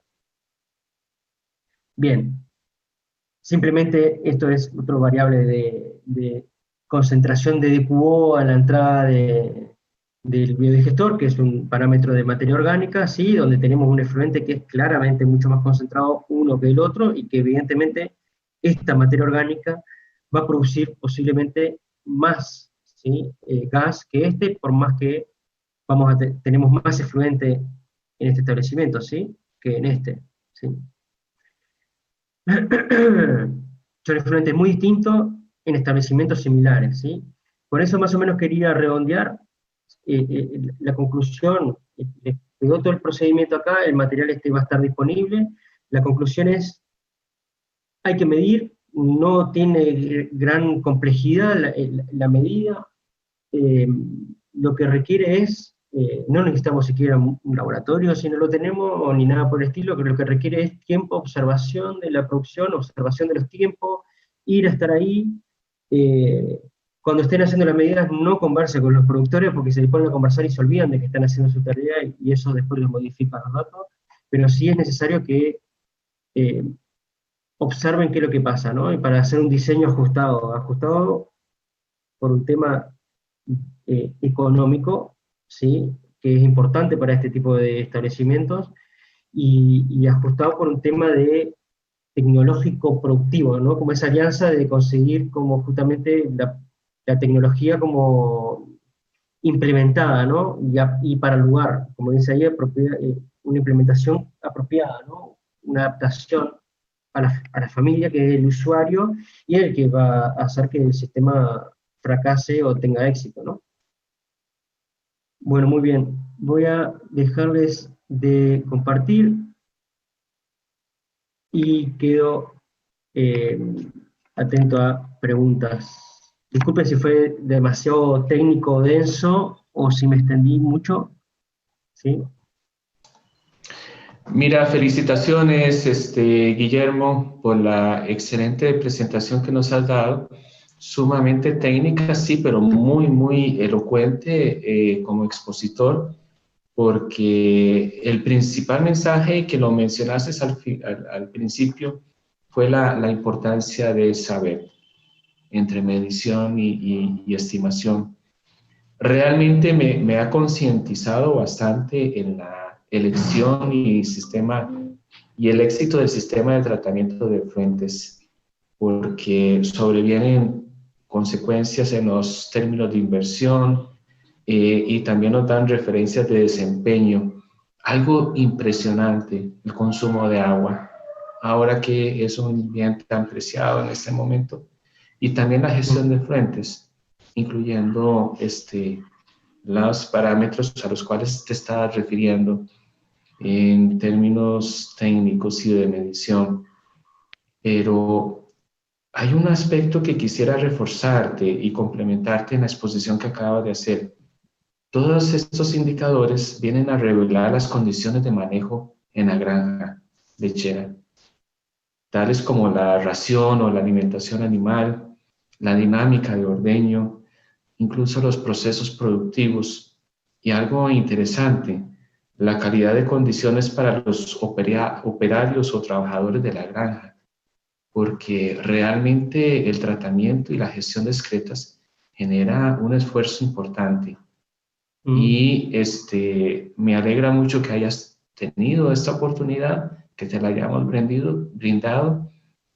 Bien, simplemente esto es otra variable de concentración de DQO a la entrada del biodigestor, que es un parámetro de materia orgánica, ¿sí?, donde tenemos un efluente que es claramente mucho más concentrado uno que el otro, y que evidentemente esta materia orgánica va a producir posiblemente más, ¿sí?, gas que este, por más que tenemos más efluente en este establecimiento, ¿sí?, que en este, ¿sí? Son efluentes muy distintos en establecimientos similares, ¿sí? Por eso más o menos quería redondear la conclusión, les quedó todo el procedimiento acá, el material va a estar disponible. La conclusión es, hay que medir, no tiene gran complejidad la medida, lo que requiere es, no necesitamos siquiera un laboratorio, si no lo tenemos, ni nada por el estilo, que lo que requiere es tiempo, observación de la producción, observación de los tiempos, ir a estar ahí. Cuando estén haciendo las medidas, no converse con los productores porque se les ponen a conversar y se olvidan de que están haciendo su tarea y eso después lo modifica los datos, pero sí es necesario que eh, observen qué es lo que pasa, ¿no? Y para hacer un diseño ajustado por un tema económico, ¿sí? Que es importante para este tipo de establecimientos, y ajustado por un tema de tecnológico productivo, ¿no? Como esa alianza de conseguir como justamente la tecnología como implementada, ¿no? Y para el lugar, como dice ahí, una implementación apropiada, ¿no? Una adaptación a la familia, que es el usuario, y el que va a hacer que el sistema fracase o tenga éxito, ¿no? Bueno, muy bien. Voy a dejarles de compartir y quedo eh, atento a preguntas. Disculpen si fue demasiado técnico o denso o si me extendí mucho, ¿sí? Mira, felicitaciones, Guillermo, por la excelente presentación que nos has dado. Sumamente técnica, sí, pero muy, muy elocuente como expositor, porque el principal mensaje que lo mencionaste al principio fue la importancia de saber entre medición y estimación. Realmente me ha concientizado bastante en la elección y el éxito del sistema de tratamiento de fuentes, porque sobrevienen consecuencias en los términos de inversión y también nos dan referencias de desempeño. Algo impresionante, el consumo de agua, ahora que es un bien tan preciado en este momento, y también la gestión de fuentes, incluyendo los parámetros a los cuales te estás refiriendo en términos técnicos y de medición. Pero hay un aspecto que quisiera reforzarte y complementarte en la exposición que acabas de hacer. Todos estos indicadores vienen a revelar las condiciones de manejo en la granja lechera, tales como la ración o la alimentación animal, la dinámica de ordeño, incluso los procesos productivos y algo interesante, la calidad de condiciones para los operarios o trabajadores de la granja, porque realmente el tratamiento y la gestión de excretas genera un esfuerzo importante. Y me alegra mucho que hayas tenido esta oportunidad, que te la hayamos brindado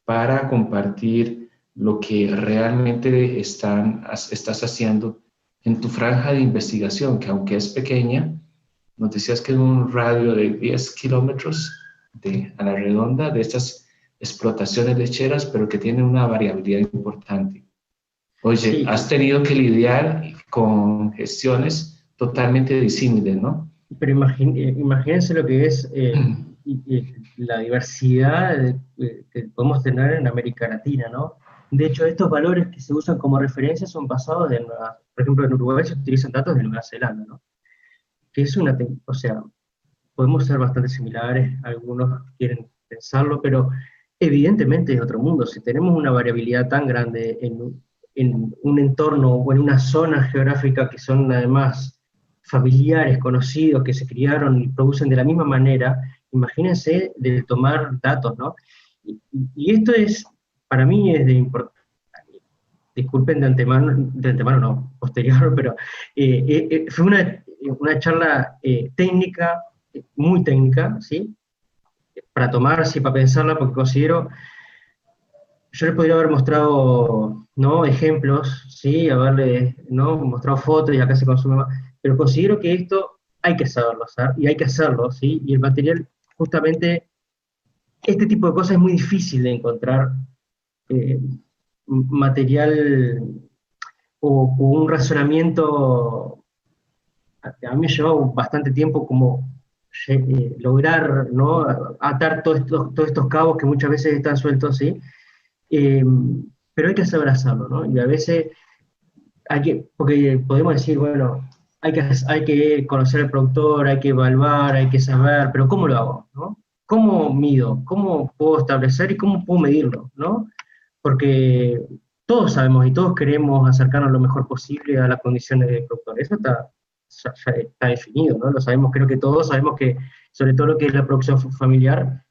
para compartir lo que realmente estás haciendo en tu franja de investigación, que aunque es pequeña, nos decías que es un radio de 10 kilómetros a la redonda de estas explotaciones lecheras, pero que tiene una variabilidad importante. Oye, Sí, has tenido que lidiar con gestiones totalmente disímiles, ¿no? pero imagínense lo que es la diversidad que podemos tener en América Latina, ¿no? De hecho, estos valores que se usan como referencia son basados por ejemplo, en Uruguay se utilizan datos de Nueva Zelanda, ¿no? Que es o sea, podemos ser bastante similares, algunos quieren pensarlo, pero evidentemente es otro mundo. Si tenemos una variabilidad tan grande en un entorno o en una zona geográfica que son además familiares, conocidos, que se criaron y producen de la misma manera, imagínense de tomar datos, ¿no? Y esto es, para mí es de importancia. Disculpen de antemano no, posterior, pero fue una charla técnica, muy técnica, ¿sí? Para tomar, sí, para pensarla, porque considero, yo les podría haber mostrado, ¿no? Ejemplos, ¿sí? Haberle, ¿no? Mostrado fotos y acá se consume más, pero considero que esto hay que saberlo hacer y hay que hacerlo, ¿sí? Y el material, justamente, este tipo de cosas es muy difícil de encontrar eh, material o un razonamiento. A mí me llevó bastante tiempo como lograr, ¿no?, atar todos estos cabos que muchas veces están sueltos, ¿sí? Pero hay que saber hacerlo, ¿no? Y a veces porque podemos decir, bueno, hay que conocer al productor, hay que evaluar, hay que saber, pero ¿cómo lo hago, no? ¿Cómo mido? ¿Cómo puedo establecer y cómo puedo medirlo, no? Porque todos sabemos y todos queremos acercarnos lo mejor posible a las condiciones del productor. Eso ya está definido, ¿no? Lo sabemos, creo que todos sabemos que, sobre todo lo que es la producción familiar,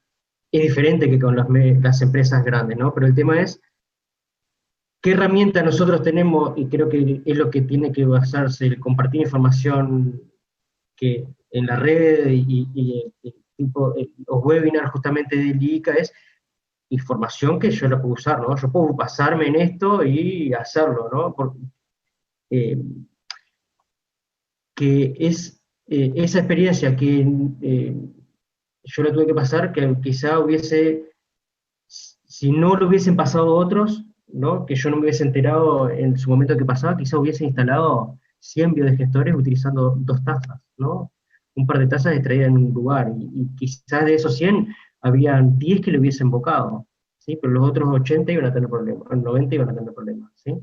es diferente que con las empresas grandes, ¿no? Pero el tema es qué herramienta nosotros tenemos, y creo que es lo que tiene que basarse el compartir información que en la red los webinars justamente del ICA es información que yo la puedo usar, ¿no? Yo puedo basarme en esto y hacerlo, ¿no? Eh, que es esa experiencia que yo la tuve que pasar, que quizá si no lo hubiesen pasado otros, ¿no?, que yo no me hubiese enterado en su momento que pasaba, quizá hubiese instalado 100 biodigestores utilizando 2 tazas, ¿no? Un par de tazas extraídas en un lugar, y quizás de esos 100 habían 10 que le hubiesen bocado, ¿sí? Pero los otros 80 iban a tener problemas, 90 iban a tener problemas, ¿sí?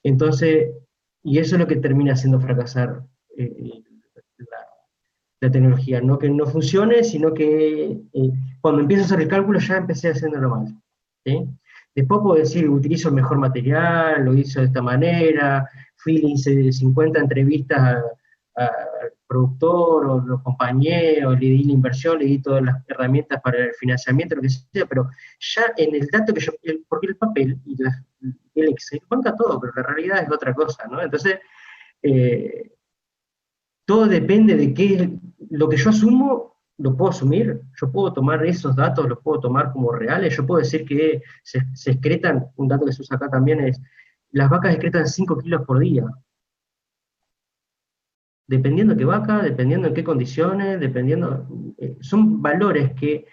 Entonces, y eso es lo que termina haciendo fracasar la, la tecnología, no que no funcione, sino que cuando empiezo a hacer el cálculo ya empecé haciéndolo mal, ¿sí? Después puedo decir, utilizo el mejor material, lo hice de esta manera, fui, le hice 50 entrevistas al productor o los compañeros, le di la inversión, le di todas las herramientas para el financiamiento, lo que sea, pero ya en el dato que porque el papel y el Excel banca todo, pero la realidad es otra cosa, ¿no? Entonces, todo depende de lo que yo asumo, lo puedo asumir, yo puedo tomar esos datos, los puedo tomar como reales, yo puedo decir que se excretan, un dato que se usa acá también es, las vacas excretan 5 kilos por día. Dependiendo de qué vaca, dependiendo en qué condiciones, son valores que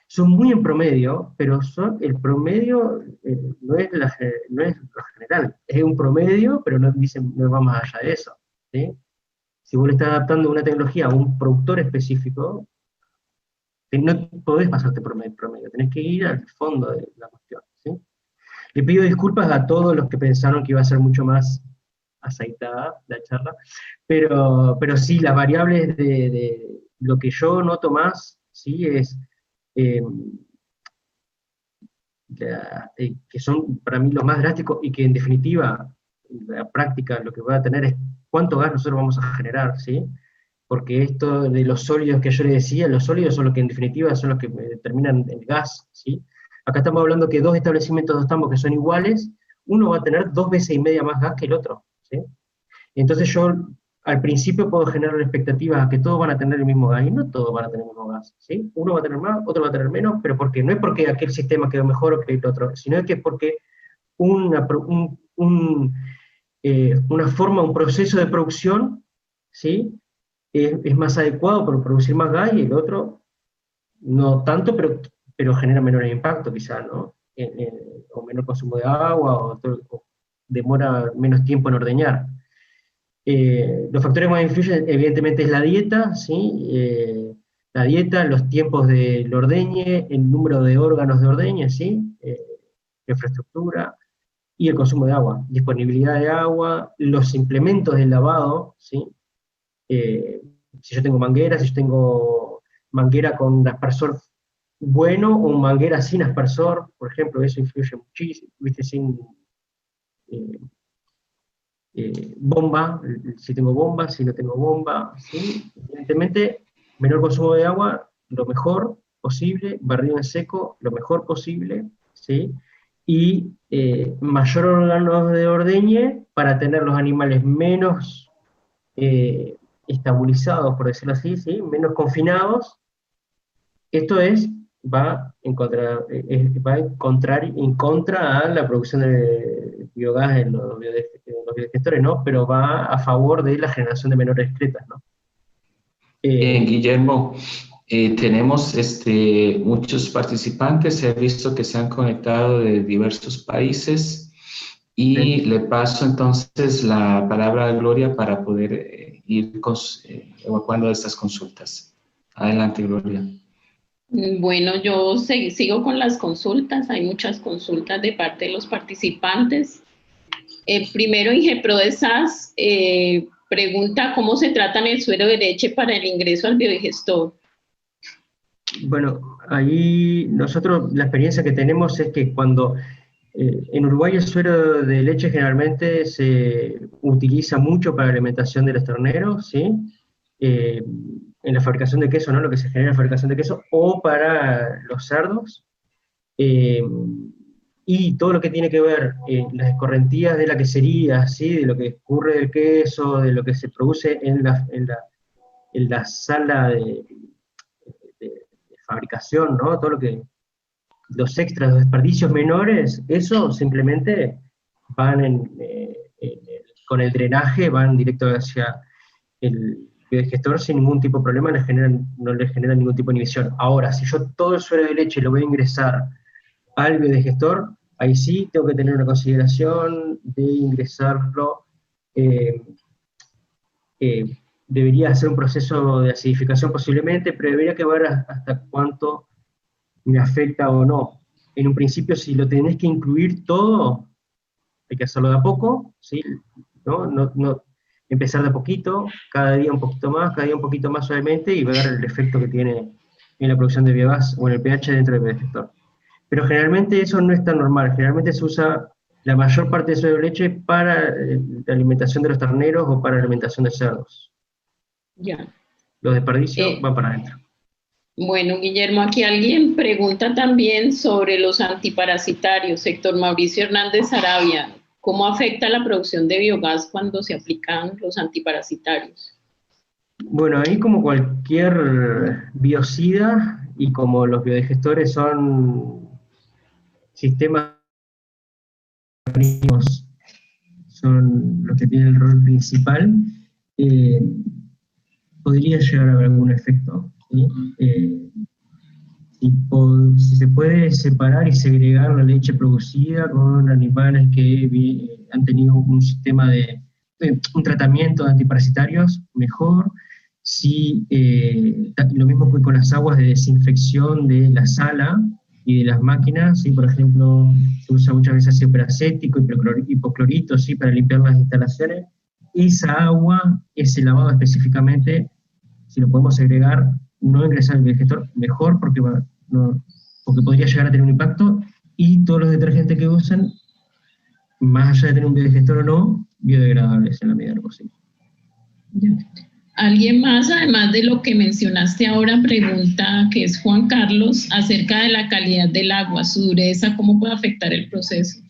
son muy en promedio, pero el promedio no es lo general, es un promedio, pero no va más allá de eso, ¿sí? Si vos le estás adaptando una tecnología a un productor específico, no podés pasarte promedio, tenés que ir al fondo de la cuestión, ¿sí? Le pido disculpas a todos los que pensaron que iba a ser mucho más aceitada la charla, pero sí, las variables de lo que yo noto más, sí, es eh, que son para mí los más drásticos y que en definitiva, la práctica lo que va a tener es cuánto gas nosotros vamos a generar, ¿sí? Porque esto de los sólidos que yo le decía, los sólidos son los que en definitiva son los que determinan el gas, ¿sí? Acá estamos hablando que 2 establecimientos de tambos que son iguales, uno va a tener 2 veces y media más gas que el otro, ¿sí? Entonces yo al principio puedo generar expectativas a que todos van a tener el mismo gas, y no todos van a tener el mismo gas, ¿sí? Uno va a tener más, otro va a tener menos, pero ¿por qué? No es porque aquel sistema quedó mejor o que el otro, sino que es porque una forma, un proceso de producción, ¿sí?, es más adecuado para producir más gas, y el otro no tanto, pero genera menor impacto quizá, ¿no? O menor consumo de agua, o demora menos tiempo en ordeñar. Los factores más influyen, evidentemente, es la dieta, ¿sí? La dieta, los tiempos del ordeñe, el número de órganos de ordeñe, ¿sí? Infraestructura, y el consumo de agua, disponibilidad de agua, los implementos del lavado, ¿sí? Si yo tengo manguera, si yo tengo manguera con aspersor bueno o manguera sin aspersor, por ejemplo, eso influye muchísimo, ¿viste? Sin bomba, si tengo bomba, si no tengo bomba, ¿sí? Evidentemente, menor consumo de agua, lo mejor posible, barrido en seco, lo mejor posible, ¿sí? Y mayor órganos de ordeñe para tener los animales menos estabilizados, por decirlo así, ¿sí? Menos confinados. Esto va en contra a la producción de biogás en los biodigestores, ¿no? Pero va a favor de la generación de menores excretas, ¿no? Guillermo, tenemos muchos participantes, he visto que se han conectado de diversos países, y le paso entonces la palabra a Gloria para poder ir evacuando estas consultas. Adelante, Gloria. Bueno, yo sigo con las consultas. Hay muchas consultas de parte de los participantes. Primero, Ingepro de SAS pregunta cómo se trata el suero de leche para el ingreso al biodigestor. Bueno, ahí nosotros la experiencia que tenemos es que cuando en Uruguay el suero de leche generalmente se utiliza mucho para la alimentación de los terneros, ¿sí? En la fabricación de queso, ¿no? Lo que se genera en la fabricación de queso, o para los cerdos. eh, y todo lo que tiene que ver, las escorrentías de la quesería, ¿sí? De lo que escurre del queso, de lo que se produce en la sala de fabricación, ¿no? Todo lo que, los extras, los desperdicios menores, eso simplemente van con el drenaje, van directo hacia el biodigestor sin ningún tipo de problema, no les genera ningún tipo de inhibición. Ahora, si yo todo el suero de leche lo voy a ingresar al biodigestor, ahí sí tengo que tener una consideración de ingresarlo, eh, debería hacer un proceso de acidificación posiblemente, pero debería que ver hasta cuánto me afecta o no. En un principio, si lo tenés que incluir todo, hay que hacerlo de a poco, ¿sí? No empezar de a poquito, cada día un poquito más, cada día un poquito más suavemente, y ver el efecto que tiene en la producción de biogás o en el pH dentro del biodigestor. Pero generalmente eso no es tan normal, generalmente se usa la mayor parte de suero de leche para la alimentación de los terneros o para la alimentación de cerdos. Ya. Los desperdicios Eh, van para adentro. bueno, Guillermo, aquí alguien pregunta también sobre los antiparasitarios. Héctor Mauricio Hernández Arabia, ¿cómo afecta la producción de biogás cuando se aplican los antiparasitarios? Bueno, ahí como cualquier biocida y como los biodigestores son sistemas, son los que tienen el rol principal, eh, podría llegar a haber algún efecto, ¿sí? Si se puede separar y segregar la leche producida con animales que han tenido un sistema un tratamiento de antiparasitarios, mejor. Si, lo mismo que con las aguas de desinfección de la sala y de las máquinas, ¿sí? Por ejemplo, se usa muchas veces ácido peracético y hipoclorito, ¿sí? Para limpiar las instalaciones. Esa agua, ese lavado específicamente, si lo podemos segregar, no ingresar al biodigestor, mejor, porque, porque podría llegar a tener un impacto, y todos los detergentes que usen, más allá de tener un biodigestor o no, biodegradables en la medida de lo posible. Alguien más, además de lo que mencionaste ahora, pregunta, que es Juan Carlos, acerca de la calidad del agua, su dureza, ¿cómo puede afectar el proceso?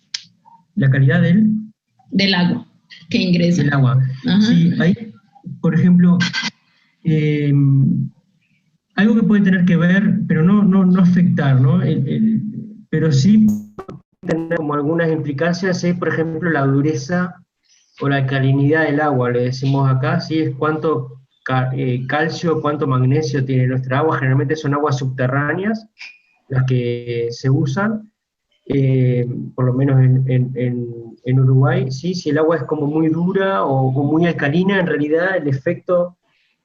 La calidad del agua que ingresa. Del agua. Ajá. Sí, ahí, por ejemplo, algo que puede tener que ver, pero no afectar, ¿no? Pero sí tener como algunas implicancias, es, por ejemplo, la dureza o la alcalinidad del agua, le decimos acá, ¿sí? Es cuánto calcio, cuánto magnesio tiene nuestra agua. Generalmente son aguas subterráneas las que se usan, por lo menos en Uruguay, ¿sí? Si el agua es como muy dura o muy alcalina, en realidad el efecto,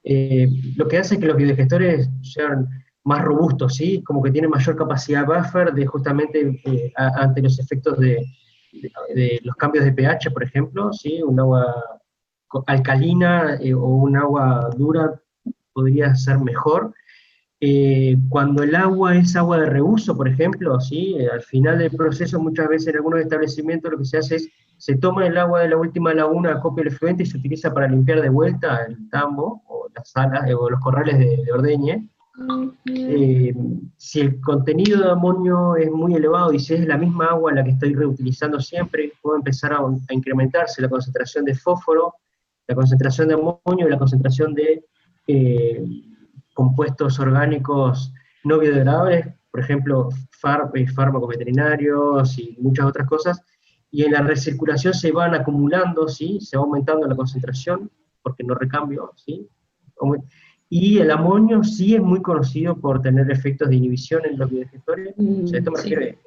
lo que hace es que los biodigestores sean más robustos, ¿sí? Como que tienen mayor capacidad buffer de justamente ante los efectos de los cambios de pH, por ejemplo, ¿sí? Un agua alcalina o un agua dura podría ser mejor. Cuando el agua es agua de reuso, por ejemplo, ¿sí? Al final del proceso, muchas veces en algunos establecimientos lo que se hace es, se toma el agua de la última laguna, acopia el efluente y se utiliza para limpiar de vuelta el tambo, o las salas, o los corrales de ordeñe. Si el contenido de amonio es muy elevado y si es la misma agua la que estoy reutilizando siempre, puedo empezar a incrementarse la concentración de fósforo, la concentración de amonio y la concentración de compuestos orgánicos no biodegradables, por ejemplo, fármacos veterinarios y muchas otras cosas, y en la recirculación se van acumulando, ¿sí? Se va aumentando la concentración, porque no recambio, ¿sí? Y el amonio sí es muy conocido por tener efectos de inhibición en los biodigestores. O sea, esto me refiere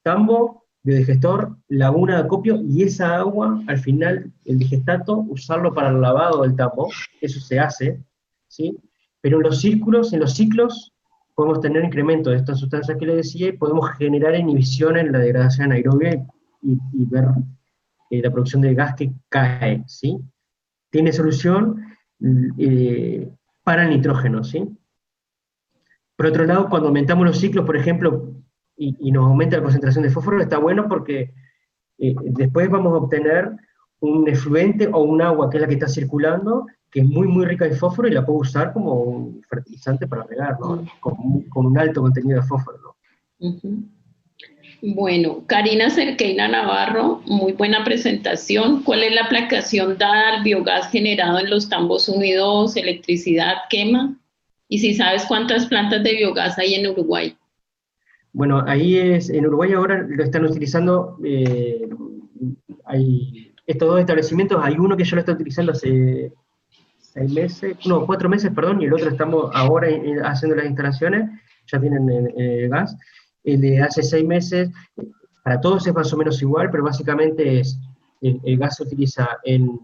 tambo, biodigestor, laguna de acopio, y esa agua, al final, el digestato, usarlo para el lavado del tambo, eso se hace, ¿sí? Pero en los ciclos, podemos tener incremento de estas sustancias que les decía y podemos generar inhibición en la degradación anaerobia y ver la producción de gas que cae, ¿sí? Tiene solución para el nitrógeno, ¿sí? Por otro lado, cuando aumentamos los ciclos, por ejemplo, y nos aumenta la concentración de fósforo, está bueno porque después vamos a obtener un efluente o un agua que es la que está circulando, que es muy, muy rica en fósforo y la puedo usar como un fertilizante para regar, ¿no? Con un alto contenido de fósforo, ¿no? Uh-huh. Bueno, Karina Cerqueira Navarro, muy buena presentación. ¿Cuál es la aplicación dada al biogás generado en los tambos unidos, electricidad, quema? Y si sabes cuántas plantas de biogás hay en Uruguay. Bueno, en Uruguay ahora lo están utilizando, hay estos dos establecimientos, hay uno que ya lo está utilizando hace 4 meses, perdón, y el otro estamos ahora haciendo las instalaciones, ya tienen gas. El de hace 6 meses, para todos es más o menos igual, pero básicamente el gas se utiliza en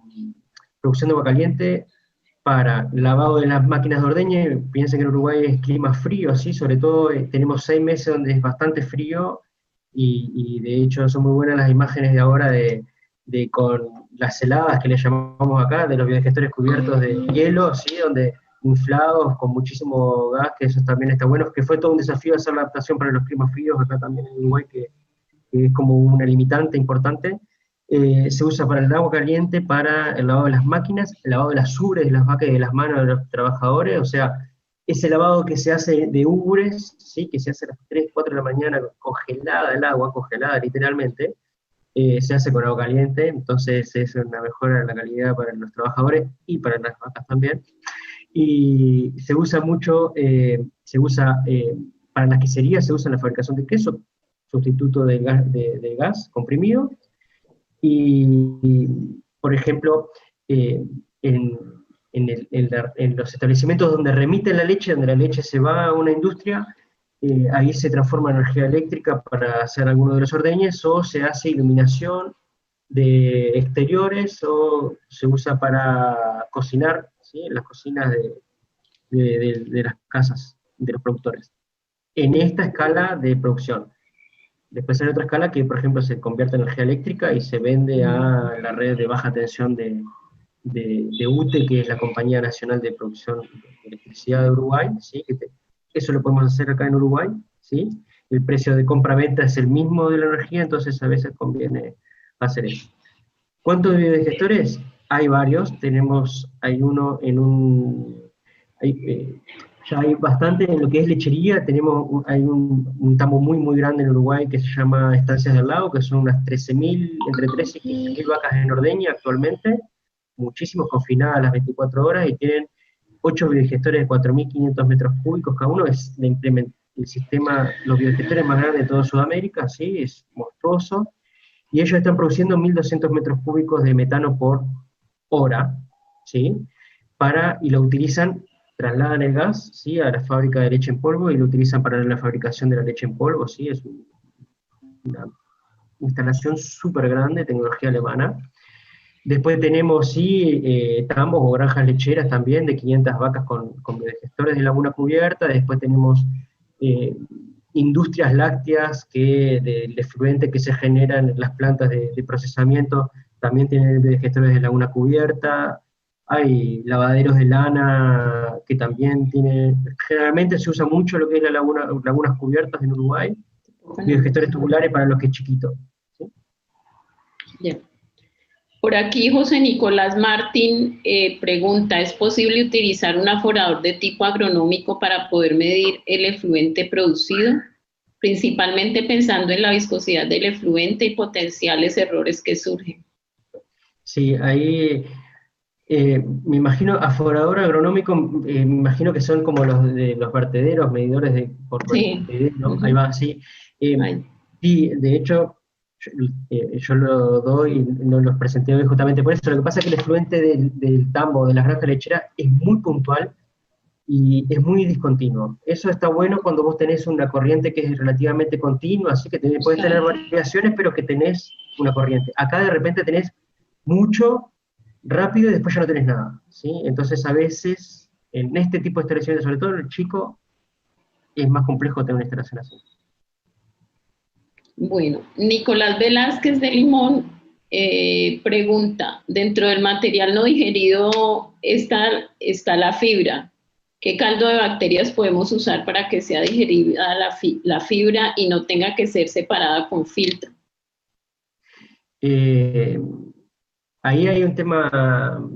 producción de agua caliente, para lavado de las máquinas de ordeñe. Piensen que en Uruguay es clima frío, ¿sí? Sobre todo tenemos 6 meses donde es bastante frío, y de hecho son muy buenas las imágenes de ahora con las heladas que le llamamos acá, de los biodigestores cubiertos de hielo, ¿sí? Donde inflados con muchísimo gas, que eso también está bueno, que fue todo un desafío hacer la adaptación para los climas fríos acá también en Uruguay, que es como una limitante importante. Se usa para el agua caliente, para el lavado de las máquinas, el lavado de las ubres, de las vacas y de las manos de los trabajadores, o sea, ese lavado que se hace de ubres, ¿sí? Que se hace a las 3, 4 de la mañana, congelada el agua, congelada literalmente, se hace con agua caliente, entonces es una mejora en la calidad para los trabajadores y para las vacas también. Y se usa mucho, para las queserías se usa en la fabricación de queso, sustituto de gas comprimido. Y, por ejemplo, en los establecimientos donde remiten la leche, donde la leche se va a una industria, ahí se transforma en energía eléctrica para hacer alguno de los ordeñes, o se hace iluminación de exteriores, o se usa para cocinar, ¿sí? En las cocinas de las casas de los productores, en esta escala de producción. Después hay otra escala que, por ejemplo, se convierte en energía eléctrica y se vende a la red de baja tensión de UTE, que es la Compañía Nacional de Producción de Electricidad de Uruguay, ¿sí? Eso lo podemos hacer acá en Uruguay, ¿sí? El precio de compra-venta es el mismo de la energía, entonces a veces conviene hacer eso. ¿Cuántos biodigestores? Hay varios, hay uno en ya hay bastante en lo que es lechería. Hay un tambo muy, muy grande en Uruguay que se llama Estancias del Lago, que son unas entre 13 y 15.000 vacas en ordeña actualmente, muchísimos confinadas a las 24 horas, y tienen 8 biodigestores de 4.500 metros cúbicos cada uno. Es el sistema, los biodigestores más grandes de toda Sudamérica, ¿sí? Es monstruoso, y ellos están produciendo 1.200 metros cúbicos de metano por hora, ¿sí? Y lo utilizan, trasladan el gas, ¿sí? A la fábrica de leche en polvo, y lo utilizan para la fabricación de la leche en polvo, ¿sí? Es una instalación súper grande, tecnología alemana. Después tenemos, sí, tambos o granjas lecheras también, de 500 vacas con biodigestores de laguna cubierta. Después tenemos industrias lácteas del efluente que se generan en las plantas de procesamiento, también tienen biodigestores de laguna cubierta. Hay lavaderos de lana que también generalmente se usa mucho lo que es lagunas cubiertas en Uruguay, biodigestores tubulares para los que es chiquito, ¿sí? Yeah. Por aquí José Nicolás Martín pregunta, ¿es posible utilizar un aforador de tipo agronómico para poder medir el efluente producido? Principalmente pensando en la viscosidad del efluente y potenciales errores que surgen. Sí, ahí me imagino, aforador agronómico, me imagino que son como los de los vertederos, medidores por vertedero, Uh-huh. Ahí va, sí. Sí, de hecho, yo lo doy, no los presenté hoy justamente por eso. Lo que pasa es que el efluente del tambo, de las granjas lecheras, es muy puntual y es muy discontinuo. Eso está bueno cuando vos tenés una corriente que es relativamente continua, así que podés tener variaciones, pero que tenés una corriente. Acá de repente tenés mucho, rápido, y después ya no tenés nada, ¿sí? Entonces a veces en este tipo de instalaciones, sobre todo en el chico, es más complejo tener una instalación así. Bueno, Nicolás Velázquez de Limón pregunta, dentro del material no digerido está la fibra. ¿Qué caldo de bacterias podemos usar para que sea digerida la fibra y no tenga que ser separada con filtro? Ahí hay un tema,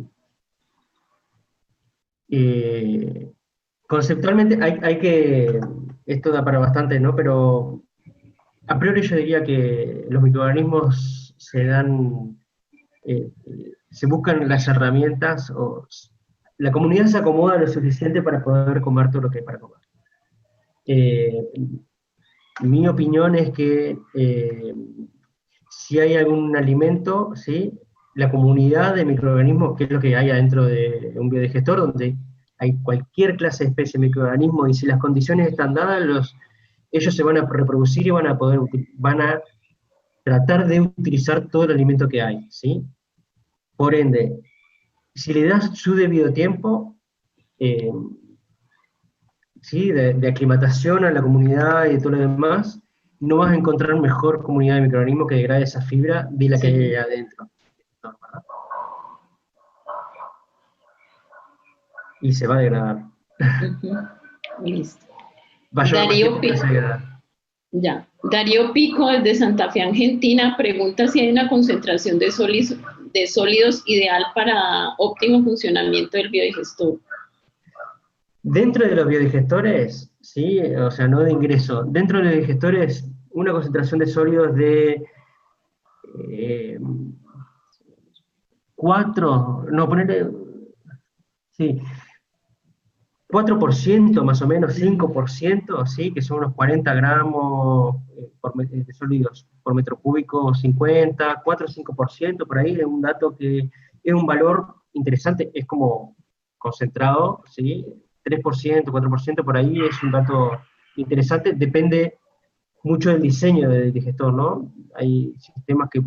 conceptualmente hay que, esto da para bastante, ¿no? Pero a priori yo diría que los microorganismos se buscan las herramientas, la comunidad se acomoda lo suficiente para poder comer todo lo que hay para comer. Mi opinión es que si hay algún alimento, ¿sí? La comunidad de microorganismos, que es lo que hay adentro de un biodigestor, donde hay cualquier clase de especie de microorganismo, y si las condiciones están dadas, ellos se van a reproducir y van a tratar de utilizar todo el alimento que hay, ¿sí? Por ende, si le das su debido tiempo, eh, ¿sí? de aclimatación a la comunidad y todo lo demás, no vas a encontrar mejor comunidad de microorganismos que degrade esa fibra de la que hay ahí adentro. Y se va a degradar. Listo. Va a llevar más tiempo, pero se degrada. Ya. Darío Pico, desde Santa Fe, Argentina, pregunta si hay una concentración de sólidos ideal para óptimo funcionamiento del biodigestor. Dentro de los biodigestores, ¿sí? O sea, no de ingreso, dentro de los biodigestores, una concentración de sólidos de 4% más o menos, 5%, ¿sí? Que son unos 40 gramos de sólidos por metro cúbico, 50, 4 o 5%, por ahí, es un dato que es un valor interesante, es como concentrado, ¿sí? 3%, 4%, por ahí es un dato interesante, depende mucho del diseño del digestor, ¿no? Hay sistemas que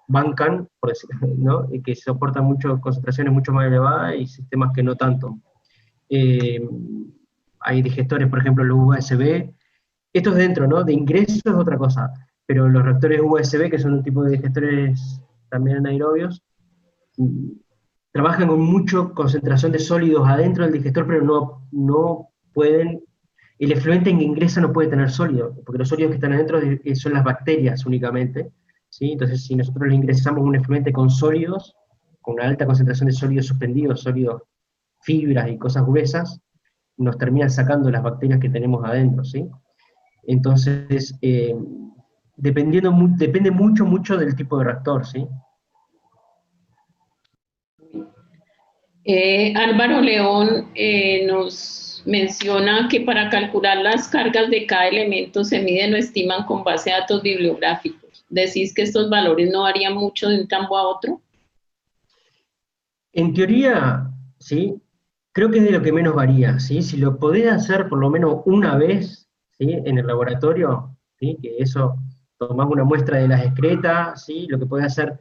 bancan, por decir, ¿no? Y que soportan concentraciones mucho más elevadas y sistemas que no tanto. Hay digestores, por ejemplo, los USB. Esto es dentro, ¿no? De ingreso es otra cosa, pero los reactores USB, que son un tipo de digestores también anaerobios, trabajan con mucha concentración de sólidos adentro del digestor, pero no pueden, el efluente que ingresa no puede tener sólido, porque los sólidos que están adentro son las bacterias únicamente, ¿sí? Entonces, si nosotros le ingresamos un efluente con sólidos, con una alta concentración de sólidos suspendidos, sólidos, fibras y cosas gruesas, nos terminan sacando las bacterias que tenemos adentro, ¿sí? Entonces, depende mucho del tipo de reactor, ¿sí? Álvaro León nos menciona que para calcular las cargas de cada elemento se miden o estiman con base a datos bibliográficos. ¿Decís que estos valores no varían mucho de un campo a otro? En teoría, sí, creo que es de lo que menos varía, ¿sí? Si lo podés hacer por lo menos una vez, ¿sí? En el laboratorio, ¿sí? Que eso, tomás una muestra de las excretas, ¿sí? Lo que podés hacer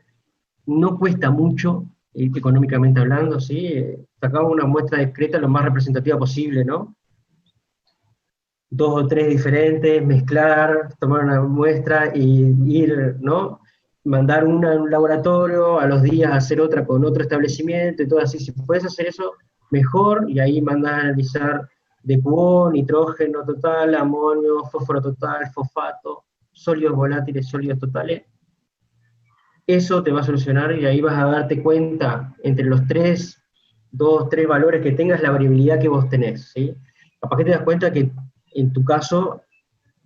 no cuesta mucho, económicamente hablando, ¿sí? Sacamos una muestra de excreta lo más representativa posible, ¿no? 2 o 3 diferentes, mezclar, tomar una muestra y ir, ¿no? Mandar una a un laboratorio, a los días hacer otra con otro establecimiento y todo así. Si puedes hacer eso, mejor, y ahí mandas a analizar DQO, nitrógeno total, amonio, fósforo total, fosfato, sólidos volátiles, sólidos totales. Eso te va a solucionar y ahí vas a darte cuenta entre los 2, 3 valores que tengas, la variabilidad que vos tenés, ¿sí? Capaz que te das cuenta que en tu caso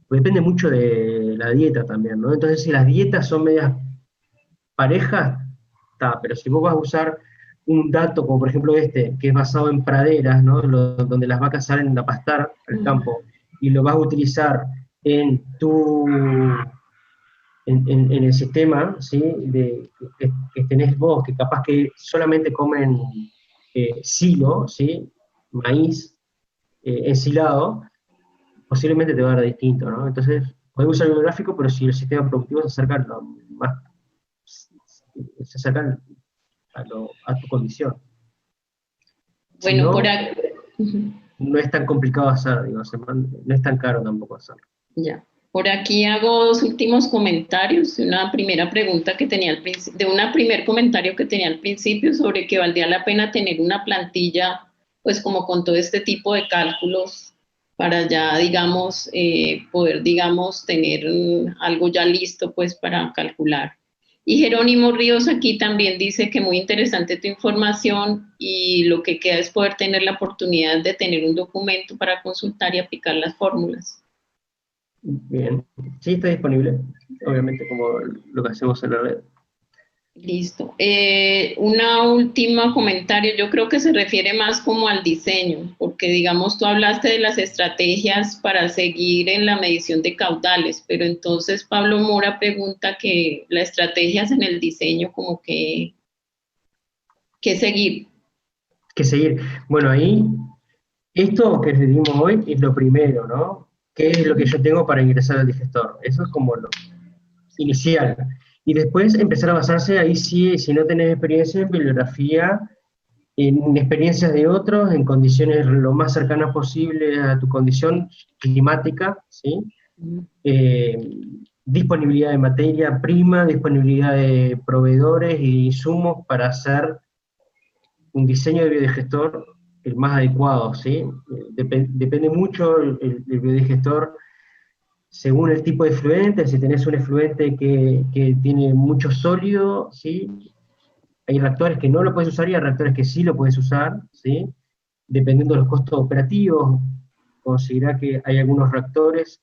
depende mucho de la dieta también, ¿no? Entonces, si las dietas son medias parejas, está, pero si vos vas a usar un dato como por ejemplo que es basado en praderas, ¿no? Donde las vacas salen a pastar al campo, y lo vas a utilizar en en el sistema, ¿sí? Que tenés vos, que capaz que solamente comen silo, ¿sí? Maíz ensilado, posiblemente te va a dar distinto, ¿no? Entonces, podemos usar el biográfico, pero si el sistema productivo se acerca a tu condición. Si Bueno, no, por aquí... no es tan complicado hacer, digo, no es tan caro tampoco hacerlo. Ya. Por aquí hago dos últimos comentarios de una primera pregunta que tenía al principio, de un primer comentario que tenía al principio sobre que valdría la pena tener una plantilla, pues como con todo este tipo de cálculos para ya, digamos, poder, digamos, tener algo ya listo, pues para calcular. Y Jerónimo Ríos aquí también dice que muy interesante tu información y lo que queda es poder tener la oportunidad de tener un documento para consultar y aplicar las fórmulas. Bien, sí está disponible, obviamente como lo que hacemos en la red. Listo. Una última comentario, yo creo que se refiere más como al diseño, porque digamos tú hablaste de las estrategias para seguir en la medición de caudales, pero entonces Pablo Mora pregunta que las estrategias en el diseño como que, ¿qué seguir? Que seguir. Bueno, ahí, esto que les dimos hoy es lo primero, ¿no? ¿Qué es lo que yo tengo para ingresar al digestor? Eso es como lo inicial. Y después empezar a basarse ahí sí, si no tenés experiencia en bibliografía, en experiencias de otros, en condiciones lo más cercanas posible a tu condición climática, ¿sí? Disponibilidad de materia prima, disponibilidad de proveedores y insumos para hacer un diseño de biodigestor el más adecuado, ¿sí? Depende mucho el biodigestor según el tipo de efluente. Si tenés un efluente que tiene mucho sólido, ¿sí? Hay reactores que no lo puedes usar y hay reactores que sí lo puedes usar, ¿sí? Dependiendo de los costos operativos. Considera que hay algunos reactores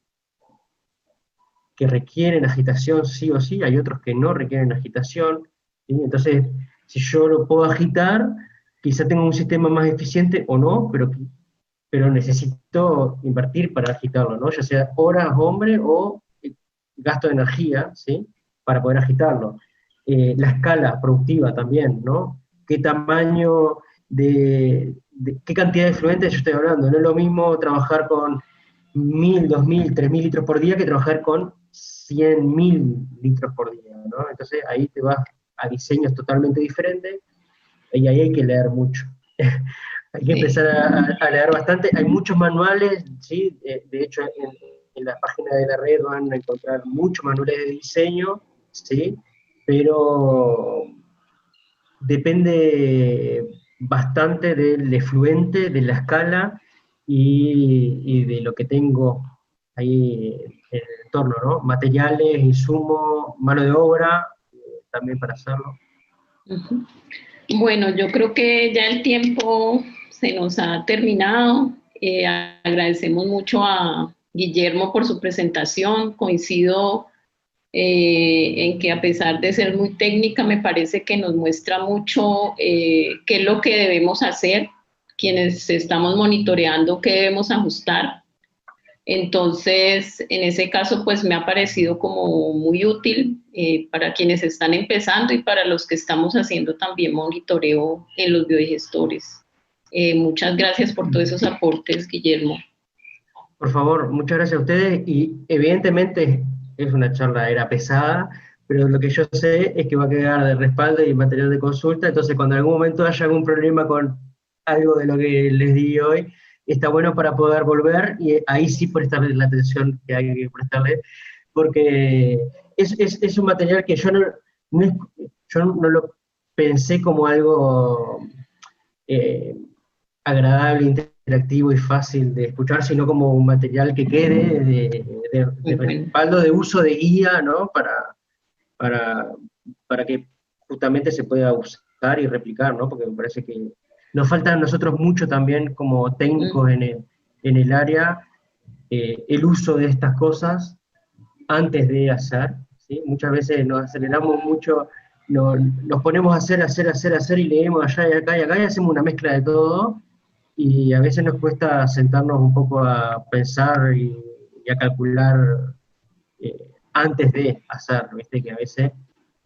que requieren agitación sí o sí, hay otros que no requieren agitación, ¿sí? Entonces, si yo lo puedo agitar, quizá tengo un sistema más eficiente o no, pero necesito invertir para agitarlo, ¿no? Ya sea horas hombre o gasto de energía, ¿sí? Para poder agitarlo. La escala productiva también, ¿no? ¿Qué tamaño qué cantidad de efluentes yo estoy hablando? No es lo mismo trabajar con 1000, 2000, 3000 litros por día que trabajar con 100.000 litros por día, ¿no? Entonces ahí te vas a diseños totalmente diferentes y ahí hay que leer mucho. Hay que empezar a leer bastante. Hay muchos manuales, ¿sí? De hecho, en la página de la red van a encontrar muchos manuales de diseño, ¿sí? Pero depende bastante del efluente, de la escala y de lo que tengo ahí en el entorno, ¿no? Materiales, insumos, mano de obra, también para hacerlo. Uh-huh. Bueno, yo creo que ya el tiempo se nos ha terminado. Agradecemos mucho a Guillermo por su presentación. Coincido en que a pesar de ser muy técnica, me parece que nos muestra mucho qué es lo que debemos hacer, quienes estamos monitoreando qué debemos ajustar. Entonces, en ese caso, pues me ha parecido como muy útil para quienes están empezando y para los que estamos haciendo también monitoreo en los biodigestores. Muchas gracias por todos esos aportes, Guillermo. Por favor, muchas gracias a ustedes y evidentemente es una charla, era pesada, pero lo que yo sé es que va a quedar de respaldo y material de consulta, entonces cuando en algún momento haya algún problema con algo de lo que les di hoy, está bueno para poder volver y ahí sí prestarle la atención que hay que prestarle, porque es un material que yo no lo pensé como algo agradable, interactivo y fácil de escuchar, sino como un material que quede de respaldo, de uso, de guía, ¿no? Para que justamente se pueda usar y replicar, ¿no? Porque me parece que nos falta a nosotros mucho también como técnicos en el área, el uso de estas cosas antes de hacer, ¿sí? Muchas veces nos aceleramos mucho, nos ponemos a hacer y leemos allá y acá y hacemos una mezcla de todo, y a veces nos cuesta sentarnos un poco a pensar y a calcular antes de hacer, ¿viste? Que a veces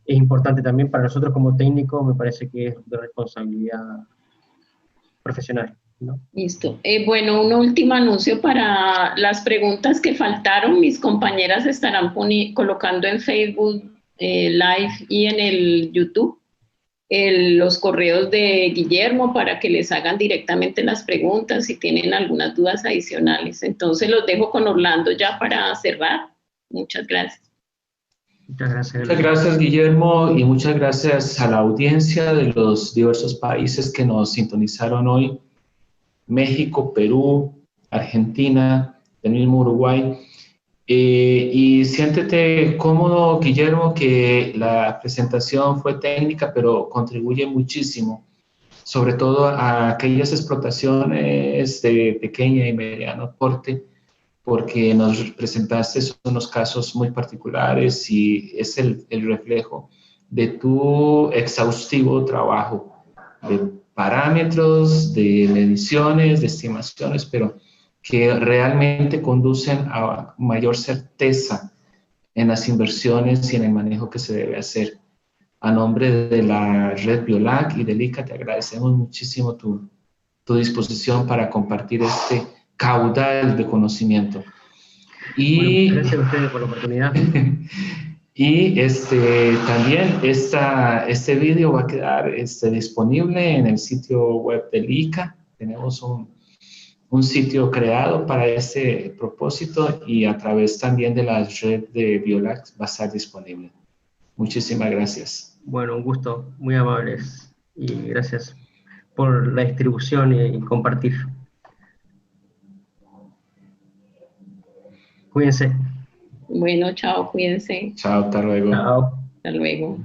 es importante también para nosotros como técnicos, me parece que es de responsabilidad profesional, ¿no? Listo. Bueno, un último anuncio para las preguntas que faltaron. Mis compañeras estarán colocando en Facebook Live y en el YouTube los correos de Guillermo para que les hagan directamente las preguntas si tienen algunas dudas adicionales. Entonces los dejo con Orlando ya para cerrar. Muchas gracias. Muchas gracias. Muchas gracias, Guillermo, y muchas gracias a la audiencia de los diversos países que nos sintonizaron hoy. México, Perú, Argentina, el mismo Uruguay. Y siéntete cómodo, Guillermo, que la presentación fue técnica, pero contribuye muchísimo, sobre todo a aquellas explotaciones de pequeña y mediano porte, porque nos presentaste unos casos muy particulares y es el reflejo de tu exhaustivo trabajo de parámetros, de mediciones, de estimaciones, pero que realmente conducen a mayor certeza en las inversiones y en el manejo que se debe hacer. A nombre de la red Biolac y del ICA, te agradecemos muchísimo tu disposición para compartir este caudal de conocimiento. Y bueno, gracias a ustedes por la oportunidad. Y también este vídeo va a quedar disponible en el sitio web del ICA. Tenemos un sitio creado para ese propósito y a través también de la red de Biolac va a estar disponible. Muchísimas gracias. Bueno, un gusto, muy amables y gracias por la distribución y compartir. Cuídense. Bueno, chao, cuídense. Chao, hasta luego. Chao. Hasta luego.